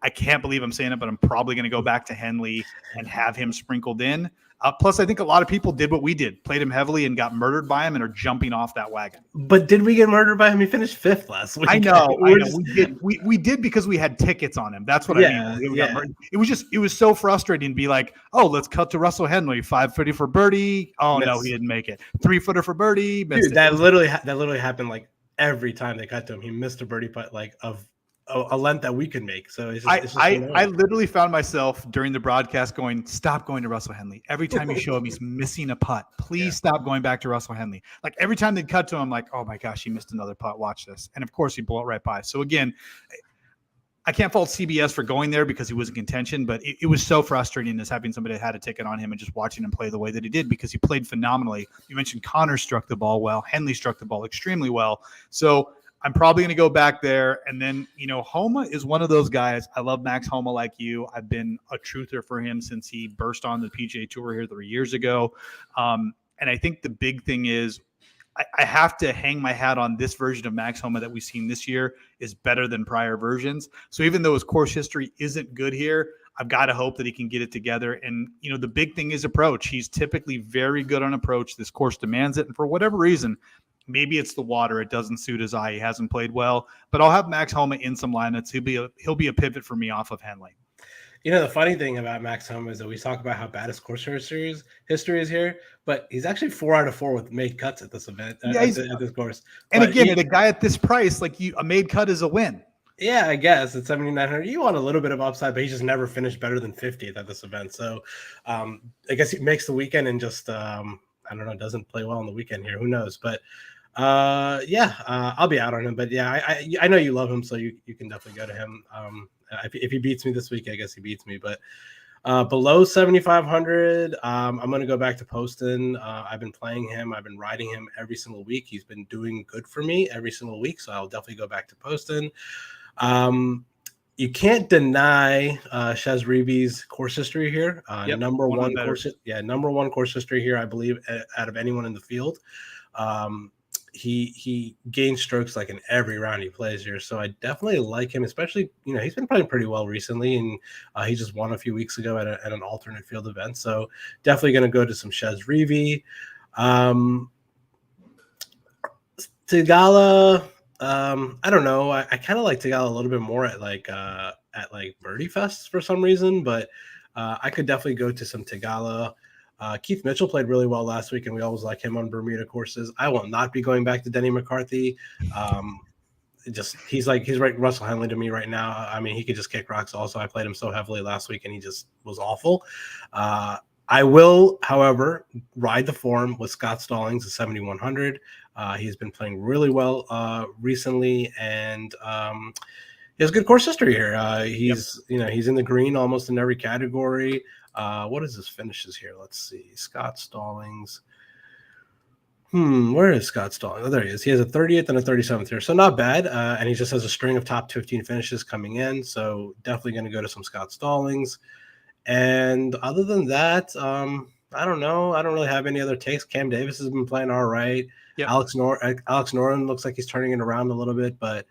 A: I can't believe I'm saying it, but I'm probably going to go back to Henley and have him sprinkled in. Plus, I think a lot of people did what we did, played him heavily and got murdered by him and are jumping off that wagon.
C: But did we get murdered by him? He finished 5th last week.
A: I know. We did because we had tickets on him. That's what I mean. It was so frustrating to be like, oh, let's cut to Russell Henley, 5-footer for birdie. Oh, no, he didn't make it. 3-footer for birdie.
C: Dude, that literally happened like every time they cut to him. He missed a birdie putt like of a length that we could make. So it's just
A: I literally found myself during the broadcast going, stop going to Russell Henley. Every time you show him he's missing a putt, please stop going back to Russell Henley. Like every time they'd cut to him, I'm like, oh my gosh, he missed another putt. Watch this. And of course he blew it right by. So again, I can't fault CBS for going there because he was in contention, but it was so frustrating as having somebody that had a ticket on him and just watching him play the way that he did because he played phenomenally. You mentioned Connor struck the ball well. Henley struck the ball extremely well. So I'm probably going to go back there. And then, Homa is one of those guys. I love Max Homa like you. I've been a truther for him since he burst on the PGA Tour here 3 years ago. And I think the big thing is I have to hang my hat on this version of Max Homa that we've seen this year is better than prior versions. So even though his course history isn't good here, I've got to hope that he can get it together. And, the big thing is approach. He's typically very good on approach. This course demands it. And for whatever reason, maybe it's the water. It doesn't suit his eye. He hasn't played well, but I'll have Max Homa in some lineups. He'll be a pivot for me off of Henley.
C: The funny thing about Max Homa is that we talk about how bad his course history is here, but he's actually 4 out of 4 with made cuts at this event, at this course.
A: And but again, the guy at this price, a made cut is a win.
C: Yeah, I guess at 7,900, you want a little bit of upside, but he just never finished better than 50th at this event. So I guess he makes the weekend and just, I don't know, doesn't play well on the weekend here. Who knows? But I'll be out on him. But yeah, I know you love him, so you can definitely go to him. If he beats me this week, I guess he beats me. But below 7,500, I'm going to go back to Poston. I've been playing him. I've been riding him every single week. He's been doing good for me every single week, so I'll definitely go back to Poston. You can't deny Shez Reeves' course history here. Number one course history here, I believe, out of anyone in the field. He gains strokes like in every round he plays here. So I definitely like him, especially, he's been playing pretty well recently, and he just won a few weeks ago at an alternate field event. So definitely going to go to some Shez Reeve. Tigala, I don't know. I kind of like Tigala a little bit more at Birdie Fest for some reason, but I could definitely go to some Tigala. Keith Mitchell played really well last week, and we always like him on Bermuda courses. I will not be going back to Denny McCarthy. He's right Russell Henley to me right now. I mean, he could just kick rocks. Also, I played him so heavily last week, and he just was awful. I will, however, ride the form with Scott Stallings at 7,100. He's been playing really well recently, and he has good course history here. He's in the green almost in every category. What is his finishes here? Let's see. Scott Stallings. Where is Scott Stallings? Oh, there he is. He has a 30th and a 37th here, so not bad. And he just has a string of top 15 finishes coming in, so definitely going to go to some Scott Stallings. And other than that, I don't know. I don't really have any other takes. Cam Davis has been playing all right. Yep. Alex Noren looks like he's turning it around a little bit, but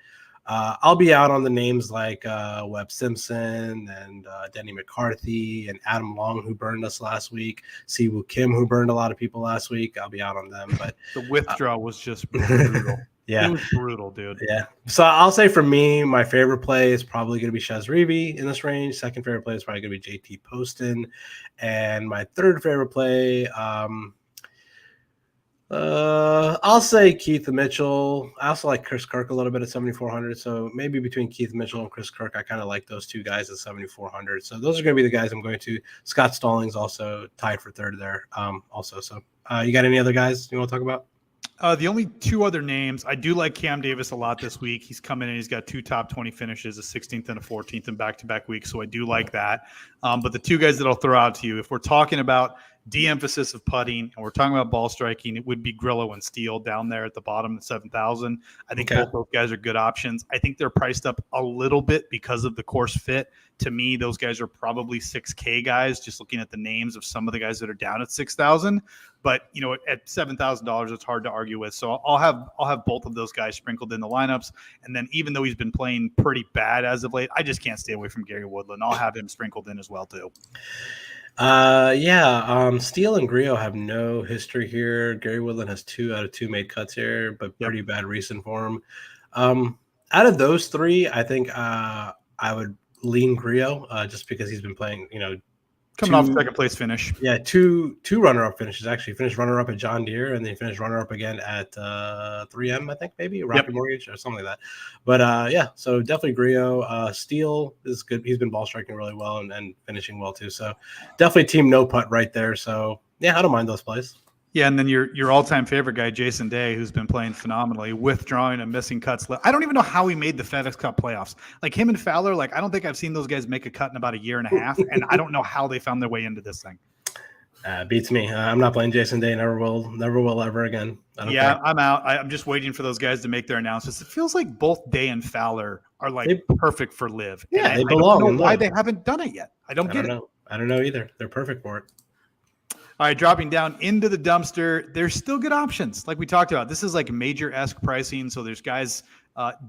C: I'll be out on the names like Webb Simpson and Denny McCarthy and Adam Long, who burned us last week. Siwoo Kim, who burned a lot of people last week. I'll be out on them. But
A: the withdrawal was just brutal.
C: Yeah.
A: It was brutal, dude.
C: Yeah. So I'll say for me, my favorite play is probably going to be Shez Reavie in this range. Second favorite play is probably going to be JT Poston. And my third favorite play, I'll say Keith Mitchell. I also like Chris Kirk a little bit at 7,400. So maybe between Keith Mitchell and Chris Kirk, I kind of like those two guys at 7,400. So those are going to be the guys I'm going to. Scott Stallings also tied for third there. Also, so you got any other guys you want to talk about?
A: The only two other names, I do like Cam Davis a lot this week. He's coming in. He's got two top 20 finishes, a 16th and a 14th in back-to-back weeks, so I do like that. But the two guys that I'll throw out to you, if we're talking about de-emphasis of putting and we're talking about ball striking, it would be Grillo and Steele down there at the bottom at 7,000. I think both those guys are good options. I think they're priced up a little bit because of the course fit. To me, those guys are probably 6K guys, just looking at the names of some of the guys that are down at 6,000. But, at $7,000, it's hard to argue with. So I'll have both of those guys sprinkled in the lineups. And then even though he's been playing pretty bad as of late, I just can't stay away from Gary Woodland. I'll have him sprinkled in as well, too.
C: Steele and Grillo have no history here. Gary Woodland has 2 out of 2 made cuts here, but pretty bad recent for him. Out of those three, I think I would lean Grillo just because he's been playing,
A: coming off second place finish.
C: Yeah, two runner-up finishes, actually. Finished runner-up at John Deere, and then finished runner-up again at 3M, I think, maybe, Rocket Mortgage or something like that. But, so definitely Grillo. Steele is good. He's been ball striking really well and finishing well, too. So definitely team no putt right there. So, yeah, I don't mind those plays.
A: Yeah, and then your all-time favorite guy, Jason Day, who's been playing phenomenally, withdrawing and missing cuts. I don't even know how he made the FedEx Cup playoffs. Like him and Fowler, I don't think I've seen those guys make a cut in about a year and a half, and I don't know how they found their way into this thing.
C: Beats me. I'm not playing Jason Day. Never will ever again.
A: I'm out. I'm just waiting for those guys to make their announcements. It feels like both Day and Fowler are perfect for live.
C: Yeah, they belong.
A: I don't know why they haven't done it yet. I don't get it.
C: I don't know either. They're perfect for it.
A: All right, dropping down into the dumpster, there's still good options. Like we talked about, this is like major-esque pricing. So there's guys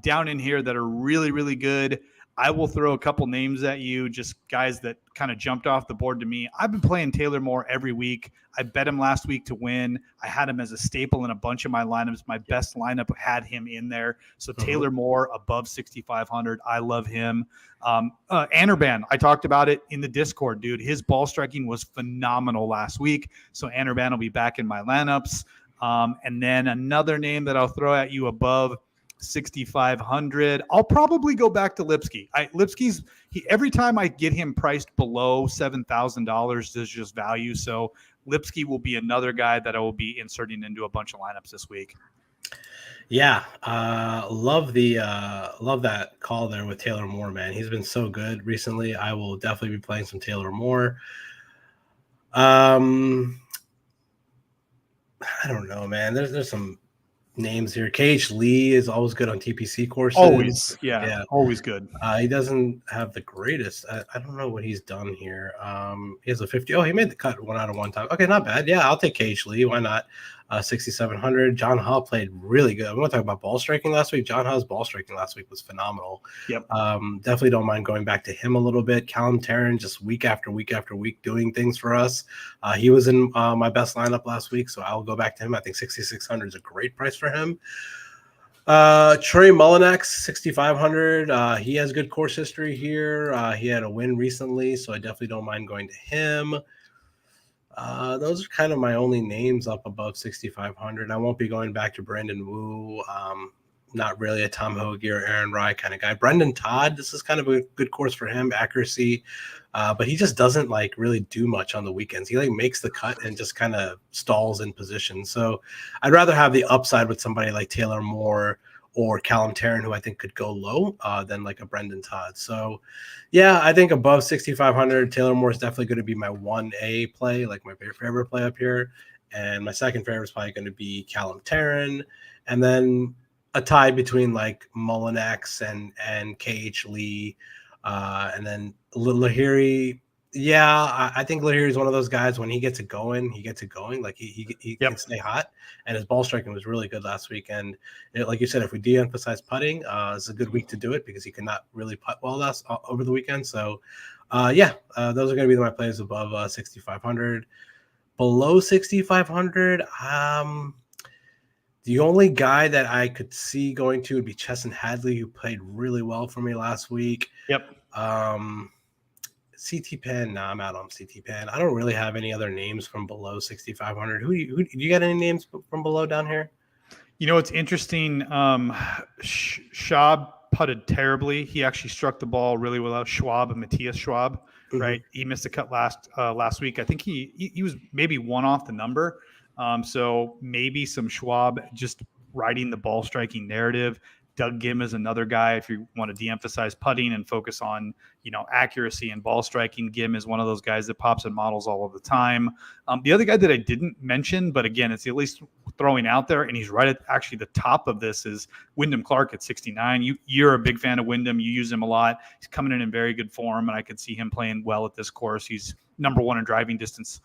A: down in here that are really, really good. I will throw a couple names at you, just guys that kind of jumped off the board to me. I've been playing Taylor Moore every week. I bet him last week to win. I had him as a staple in a bunch of my lineups. My best lineup had him in there. So Taylor Moore above 6,500. I love him. Anerban, I talked about it in the Discord, dude. His ball striking was phenomenal last week. So Anerban will be back in my lineups. And then another name that I'll throw at you above 6,500. I'll probably go back to Lipsky. Lipsky's every time I get him priced below $7,000, there's just value. So Lipsky will be another guy that I will be inserting into a bunch of lineups this week.
C: Yeah, love that call there with Taylor Moore, man. He's been so good recently. I will definitely be playing some Taylor Moore. I don't know, man. There's some names here. KH Lee is always good on TPC courses.
A: Always, always good.
C: He doesn't have the greatest. I don't know what he's done here. He has a 50. Oh, he made the cut 1 out of 1 time. Okay, not bad. Yeah, I'll take KH Lee. Why not? 6,700. John Hull played really good. I'm going to talk about ball striking last week. John Hull's ball striking last week was phenomenal.
A: Yep.
C: Definitely don't mind going back to him a little bit. Callum Tarrant just week after week after week doing things for us. He was in my best lineup last week, so I'll go back to him. I think 6,600 is a great price for him. Trey Mullinax, 6,500. He has good course history here. He had a win recently, so I definitely don't mind going to him. Those are kind of my only names up above 6,500. I won't be going back to Brandon Wu. Not really a Tom Hoagie or Aaron Rye kind of guy. Brendan Todd, this is kind of a good course for him, accuracy, but he just doesn't like really do much on the weekends. He like makes the cut and just kind of stalls in position. So I'd rather have the upside with somebody like Taylor Moore or Callum Tarrant, who I think could go low, than like a Brendan Todd. So yeah, I think above 6,500, Taylor Moore is definitely going to be my 1A play, like my favorite play up here. And my second favorite is probably going to be Callum Tarrant. And then a tie between like Mullinax and KH Lee, and then Lahiri. Yeah, I think Lahiri is one of those guys. When he gets it going, Like he can stay hot, and his ball striking was really good last week. And like you said, if we de-emphasize putting, it's a good week to do it because he could not really putt well over the weekend. So, those are going to be my plays above 6,500. Below 6,500, the only guy that I could see going to would be Chesson Hadley, who played really well for me last week.
A: Yep.
C: CT Pen, nah, I'm out on CT Pen. I don't really have any other names from below 6,500. Who do you got any names from below down here?
A: You know, it's interesting. Schwab putted terribly. He actually struck the ball really well. Matthias Schwab, right? He missed a cut last week. I think he was maybe one off the number. So maybe some Schwab just riding the ball striking narrative. Doug Gim is another guy. If you want to de-emphasize putting and focus on, accuracy and ball striking, Gim is one of those guys that pops in models all of the time. The other guy that I didn't mention, but again, it's at least throwing out there, and he's right at actually the top of this, is Wyndham Clark at 69. You're a big fan of Wyndham. You use him a lot. He's coming in very good form, and I could see him playing well at this course. He's number one in driving distance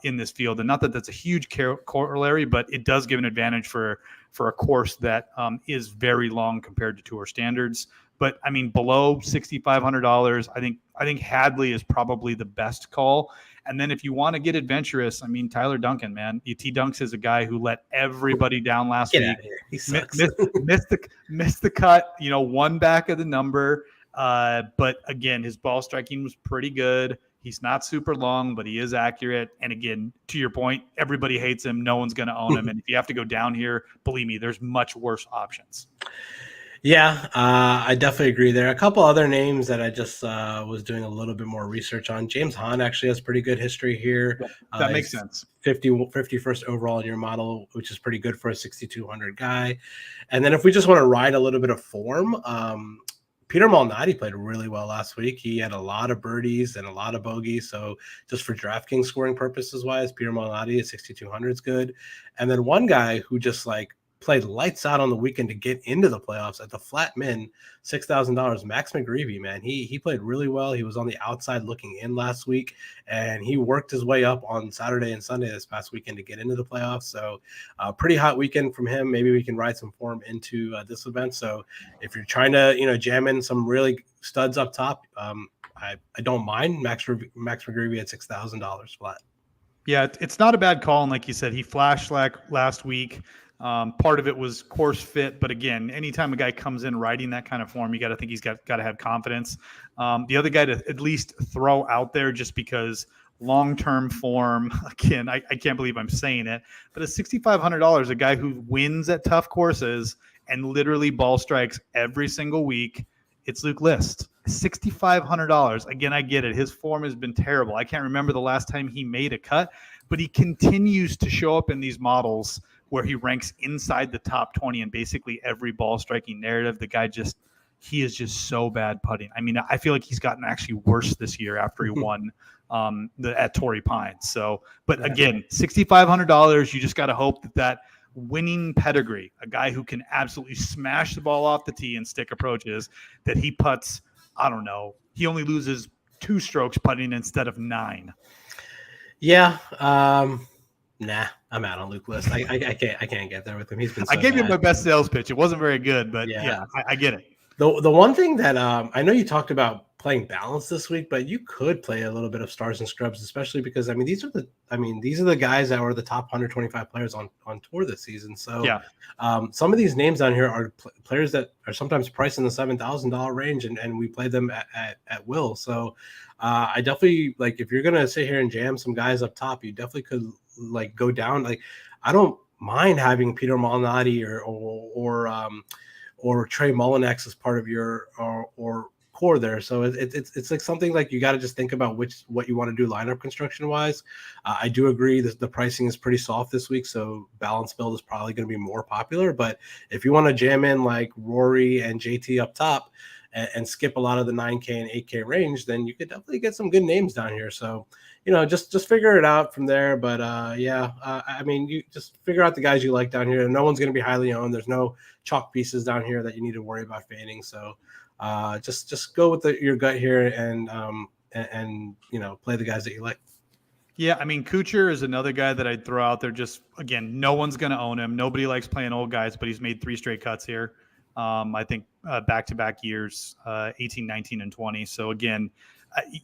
A: in this field. And not that that's a huge corollary, but it does give an advantage for a course that is very long compared to tour standards. But I mean, below $6,500, I think Hadley is probably the best call. And then if you want to get adventurous, I mean, Tyler Duncan, man, T Dunks is a guy who let everybody down last week.
C: He sucks.
A: Missed the cut, one back of the number. But again, his ball striking was pretty good. He's not super long, but he is accurate. And again, to your point, everybody hates him. No one's going to own him. And if you have to go down here, believe me, there's much worse options.
C: Yeah, I definitely agree there. A couple other names that I just was doing a little bit more research on. James Hahn actually has pretty good history here.
A: That makes sense.
C: 51st overall in your model, which is pretty good for a 6,200 guy. And then if we just want to ride a little bit of form, Peter Malnati played really well last week. He had a lot of birdies and a lot of bogeys. So just for DraftKings scoring purposes wise, Peter Malnati at 6,200 is good. And then one guy who just played lights out on the weekend to get into the playoffs at the flat min, $6,000, Max McGreevy, man. He played really well. He was on the outside looking in last week, and he worked his way up on Saturday and Sunday this past weekend to get into the playoffs. So pretty hot weekend from him. Maybe we can ride some form into this event. So if you're trying to, jam in some really studs up top, I don't mind Max McGreevy at $6,000 flat.
A: Yeah, it's not a bad call. And like you said, he flashed last week. Part of it was course fit, but again, anytime a guy comes in riding that kind of form, you got to think he's got to have confidence. The other guy to at least throw out there, just because long-term form, again, I can't believe I'm saying it, but at $6,500, a guy who wins at tough courses and literally ball strikes every single week, it's Luke List. $6,500. Again, I get it. His form has been terrible. I can't remember the last time he made a cut, but he continues to show up in these models where he ranks inside the top 20 in basically every ball striking narrative. The guy he is just so bad putting. I mean, I feel like he's gotten actually worse this year after he won at Torrey Pines. So, but again, $6,500, you just got to hope that winning pedigree, a guy who can absolutely smash the ball off the tee and stick approaches, that he putts, I don't know, he only loses 2 strokes putting instead of 9.
C: Yeah. Nah, I'm out on Luke List. I can't get there with him. He's been.
A: I gave you my best sales pitch. It wasn't very good, but yeah, I get it.
C: The one thing that I know you talked about playing balance this week, but you could play a little bit of stars and scrubs, especially because these are the guys that were the top 125 players on tour this season. So
A: Yeah.
C: some of these names down here are players that are sometimes priced in the $7,000 range, and we play them at will. So I definitely, like, if you're gonna sit here and jam some guys up top, you definitely could like go down. Like, I don't mind having Peter Malnati or Trey Mullinex as part of your or core there. So it's like something like you got to just think about what you want to do lineup construction wise. I do agree that the pricing is pretty soft this week, so balance build is probably going to be more popular. But if you want to jam in like Rory and JT up top and skip a lot of the 9K and 8K range, then you could definitely get some good names down here. So, just figure it out from there. But you just figure out the guys you like down here. No one's going to be highly owned. There's no chalk pieces down here that you need to worry about fading. So just go with your gut here and play the guys that you like.
A: Yeah, I mean, Kuchar is another guy that I'd throw out there. Just, again, no one's going to own him. Nobody likes playing old guys, but he's made 3 straight cuts here. I think back-to-back years, 18, 19, and 20. So, again,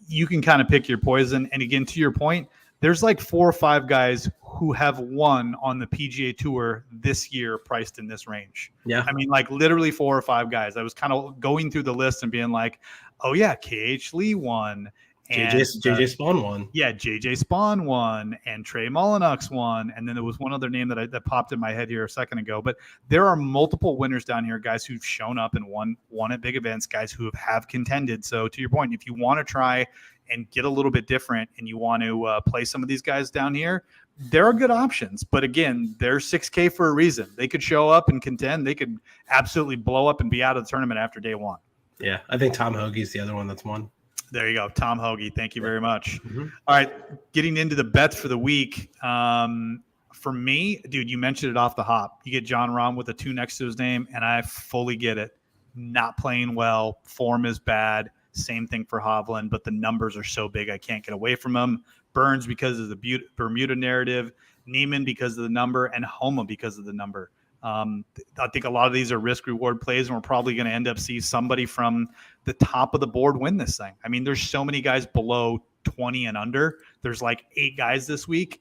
A: you can kind of pick your poison. And, again, to your point, there's like 4 or 5 guys who have won on the PGA Tour this year priced in this range.
C: Yeah.
A: I mean, like literally 4 or 5 guys. I was kind of going through the list and being like, oh, yeah, KH Lee won.
C: JJ Spawn won.
A: Yeah, JJ Spawn won, and Trey Mullinex won, and then there was one other name that popped in my head here a second ago. But there are multiple winners down here, guys who've shown up and won at big events, guys who have contended. So to your point, if you want to try and get a little bit different and you want to play some of these guys down here, there are good options. But again, they're 6K for a reason. They could show up and contend. They could absolutely blow up and be out of the tournament after day one.
C: Yeah, I think Tom Hoagie's the other one that's won.
A: There you go. Tom Hoagie. Thank you very much.
C: Mm-hmm.
A: All right. Getting into the bets for the week. For me, dude, you mentioned it off the hop. You get John Rahm with a 2 next to his name, and I fully get it. Not playing well. Form is bad. Same thing for Hovland, but the numbers are so big I can't get away from them. Burns because of the Bermuda narrative. Neiman because of the number, and Homa because of the number. I think a lot of these are risk-reward plays, and we're probably going to end up seeing somebody from the top of the board win this thing. I mean, there's so many guys below 20 and under. There's like 8 guys this week.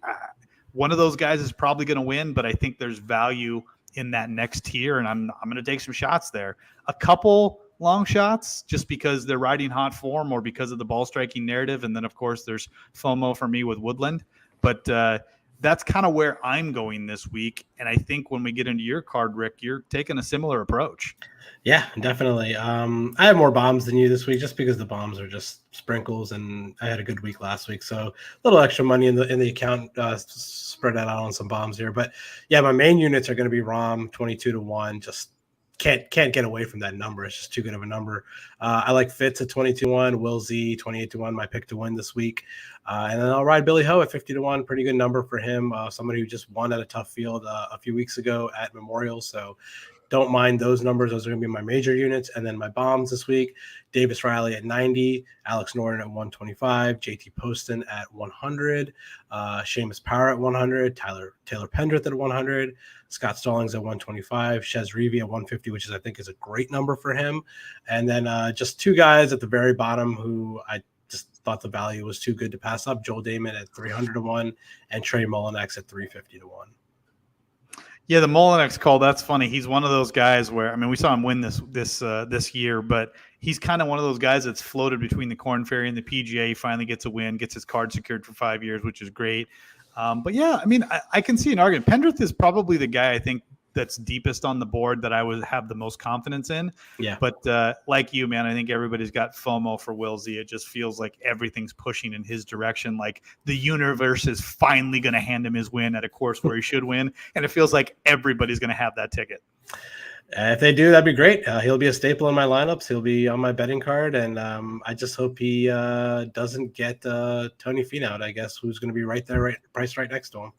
A: One of those guys is probably going to win, but I think there's value in that next tier, and I'm going to take some shots there. A couple long shots just because they're riding hot form or because of the ball striking narrative, and then, of course, there's FOMO for me with Woodland. But that's kind of where I'm going this week. And I think when we get into your card, Rick, you're taking a similar approach.
C: Yeah, definitely. I have more bombs than you this week just because the bombs are just sprinkles, and I had a good week last week. So a little extra money in the account, spread that out on some bombs here. But yeah, my main units are going to be Rahm 22-1. Just can't get away from that number. It's just too good of a number. I like Fitz at 22-1, Will Z 28-1, my pick to win this week. And then I'll ride Billy Ho at 50-1. Pretty good number for him. Somebody who just won at a tough field a few weeks ago at Memorial. So don't mind those numbers. Those are going to be my major units. And then my bombs this week, Davis Riley at 90, Alex Norton at 125, JT Poston at 100, Seamus Power at 100, Taylor Pendrith at 100, Scott Stallings at 125, Chez Reavie at 150, which I think is a great number for him. And then just 2 guys at the very bottom who I just thought the value was too good to pass up. Joel Damon at 300-1 and Trey Mullinex at 350-1.
A: Yeah, the Molinex call, that's funny. He's one of those guys where, I mean, we saw him win this year, but he's kind of one of those guys that's floated between the Korn Ferry and the PGA. He finally gets a win, gets his card secured for 5 years, which is great. But yeah, I mean, I can see an argument. Pendrith is probably the guy I think that's deepest on the board that I would have the most confidence in.
C: Yeah.
A: But like you, man, I think everybody's got FOMO for Will Z. It just feels like everything's pushing in his direction. Like the universe is finally going to hand him his win at a course where he should win. And it feels like everybody's going to have that ticket.
C: If they do, that'd be great. He'll be a staple in my lineups. He'll be on my betting card. And I just hope he doesn't get Tony Finau, I guess, who's going to be right there, priced right next to him.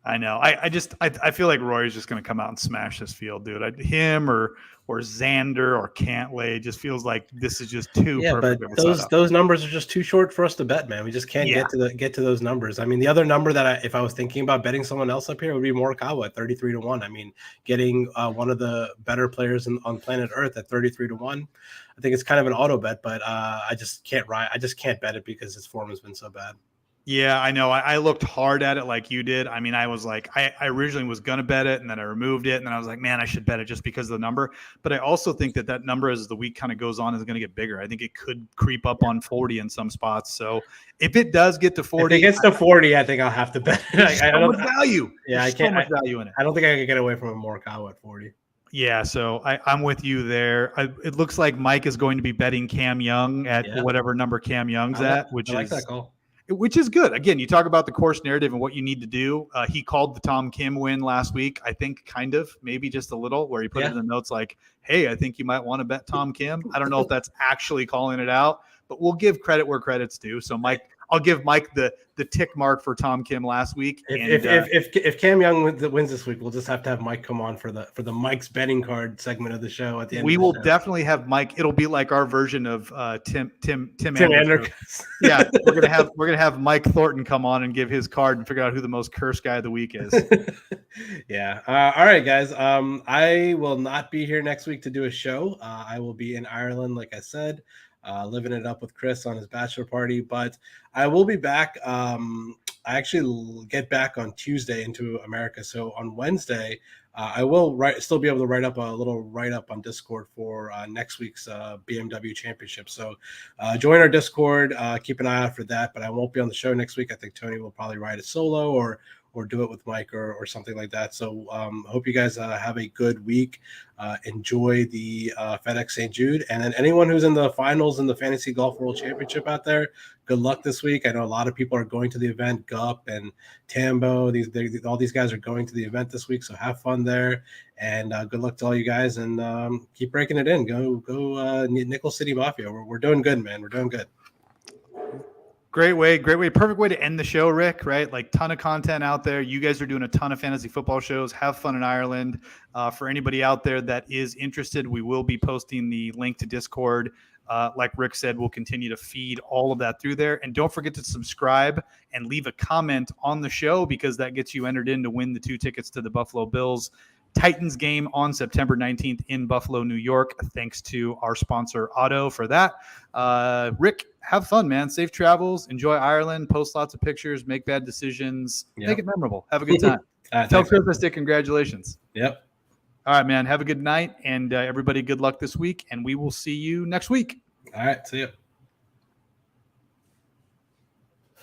A: I know. I feel like Rory's just going to come out and smash this field, dude. Him or Xander or Cantlay just feels like this is just too perfect.
C: But those numbers are just too short for us to bet, man. We just can't get to those numbers. I mean, the other number that if I was thinking about betting someone else up here would be Morikawa at 33-1. I mean, getting one of the better players on planet Earth at 33-1. I think it's kind of an auto bet, but I just can't bet it because his form has been so bad.
A: Yeah, I know. I looked hard at it like you did. I mean, I was like, I originally was going to bet it, and then I removed it, and then I was like, man, I should bet it just because of the number. But I also think that number, as the week kind of goes on, is going to get bigger. I think it could creep up on 40 in some spots. So if it does get to 40,
C: if it gets to 40, I think I'll have to bet it.
A: There's so much value.
C: Yeah,
A: there's so much value in it.
C: I don't think I can get away from a Morikawa at 40.
A: Yeah, so I'm with you there. It looks like Mike is going to be betting Cam Young at whatever number Cam Young's at, which
C: I like that call.
A: Which is good. Again, you talk about the course narrative and what you need to do. He called the Tom Kim win last week, I think, kind of, maybe just a little, where he put it in the notes like, hey, I think you might want to bet Tom Kim. I don't know if that's actually calling it out, but we'll give credit where credit's due. So, Mike, I'll give Mike the tick mark for Tom Kim last week.
C: If Cam Young wins this week, we'll just have to have Mike come on for the Mike's betting card segment of the show at the end.
A: We will definitely have Mike. It'll be like our version of Tim
C: Anderson.
A: Yeah, we're gonna have Mike Thornton come on and give his card and figure out who the most cursed guy of the week is.
C: Yeah. All right, guys. I will not be here next week to do a show. I will be in Ireland, like I said. Living it up with Chris on his bachelor party, but I will be back. I actually get back on Tuesday into America. So on Wednesday, I will still be able to write up a little write-up on Discord for next week's BMW Championship. So join our Discord, keep an eye out for that, but I won't be on the show next week. I think Tony will probably ride a solo or do it with Mike or something like that. So hope you guys have a good week. Enjoy the FedEx St. Jude. And then anyone who's in the finals in the Fantasy Golf World Championship out there, good luck this week. I know a lot of people are going to the event. Gup and Tambo, all these guys are going to the event this week. So have fun there. And good luck to all you guys. And keep breaking it in. Go Nickel City Mafia. We're doing good, man. We're doing good.
A: Great way. Perfect way to end the show, Rick, right? Like ton of content out there. You guys are doing a ton of fantasy football shows. Have fun in Ireland. For anybody out there that is interested, we will be posting the link to Discord. Like Rick said, we'll continue to feed all of that through there. And don't forget to subscribe and leave a comment on the show because that gets you entered in to win the 2 tickets to the Buffalo Bills Titans game on September 19th in Buffalo, New York. Thanks to our sponsor, Otto, for that. Rick, have fun, man. Safe travels. Enjoy Ireland. Post lots of pictures. Make bad decisions. Yep. Make it memorable. Have a good time. Tell Chris I say congratulations.
C: Yep.
A: All right, man. Have a good night. And everybody, good luck this week. And we will see you next week.
C: All right. See you.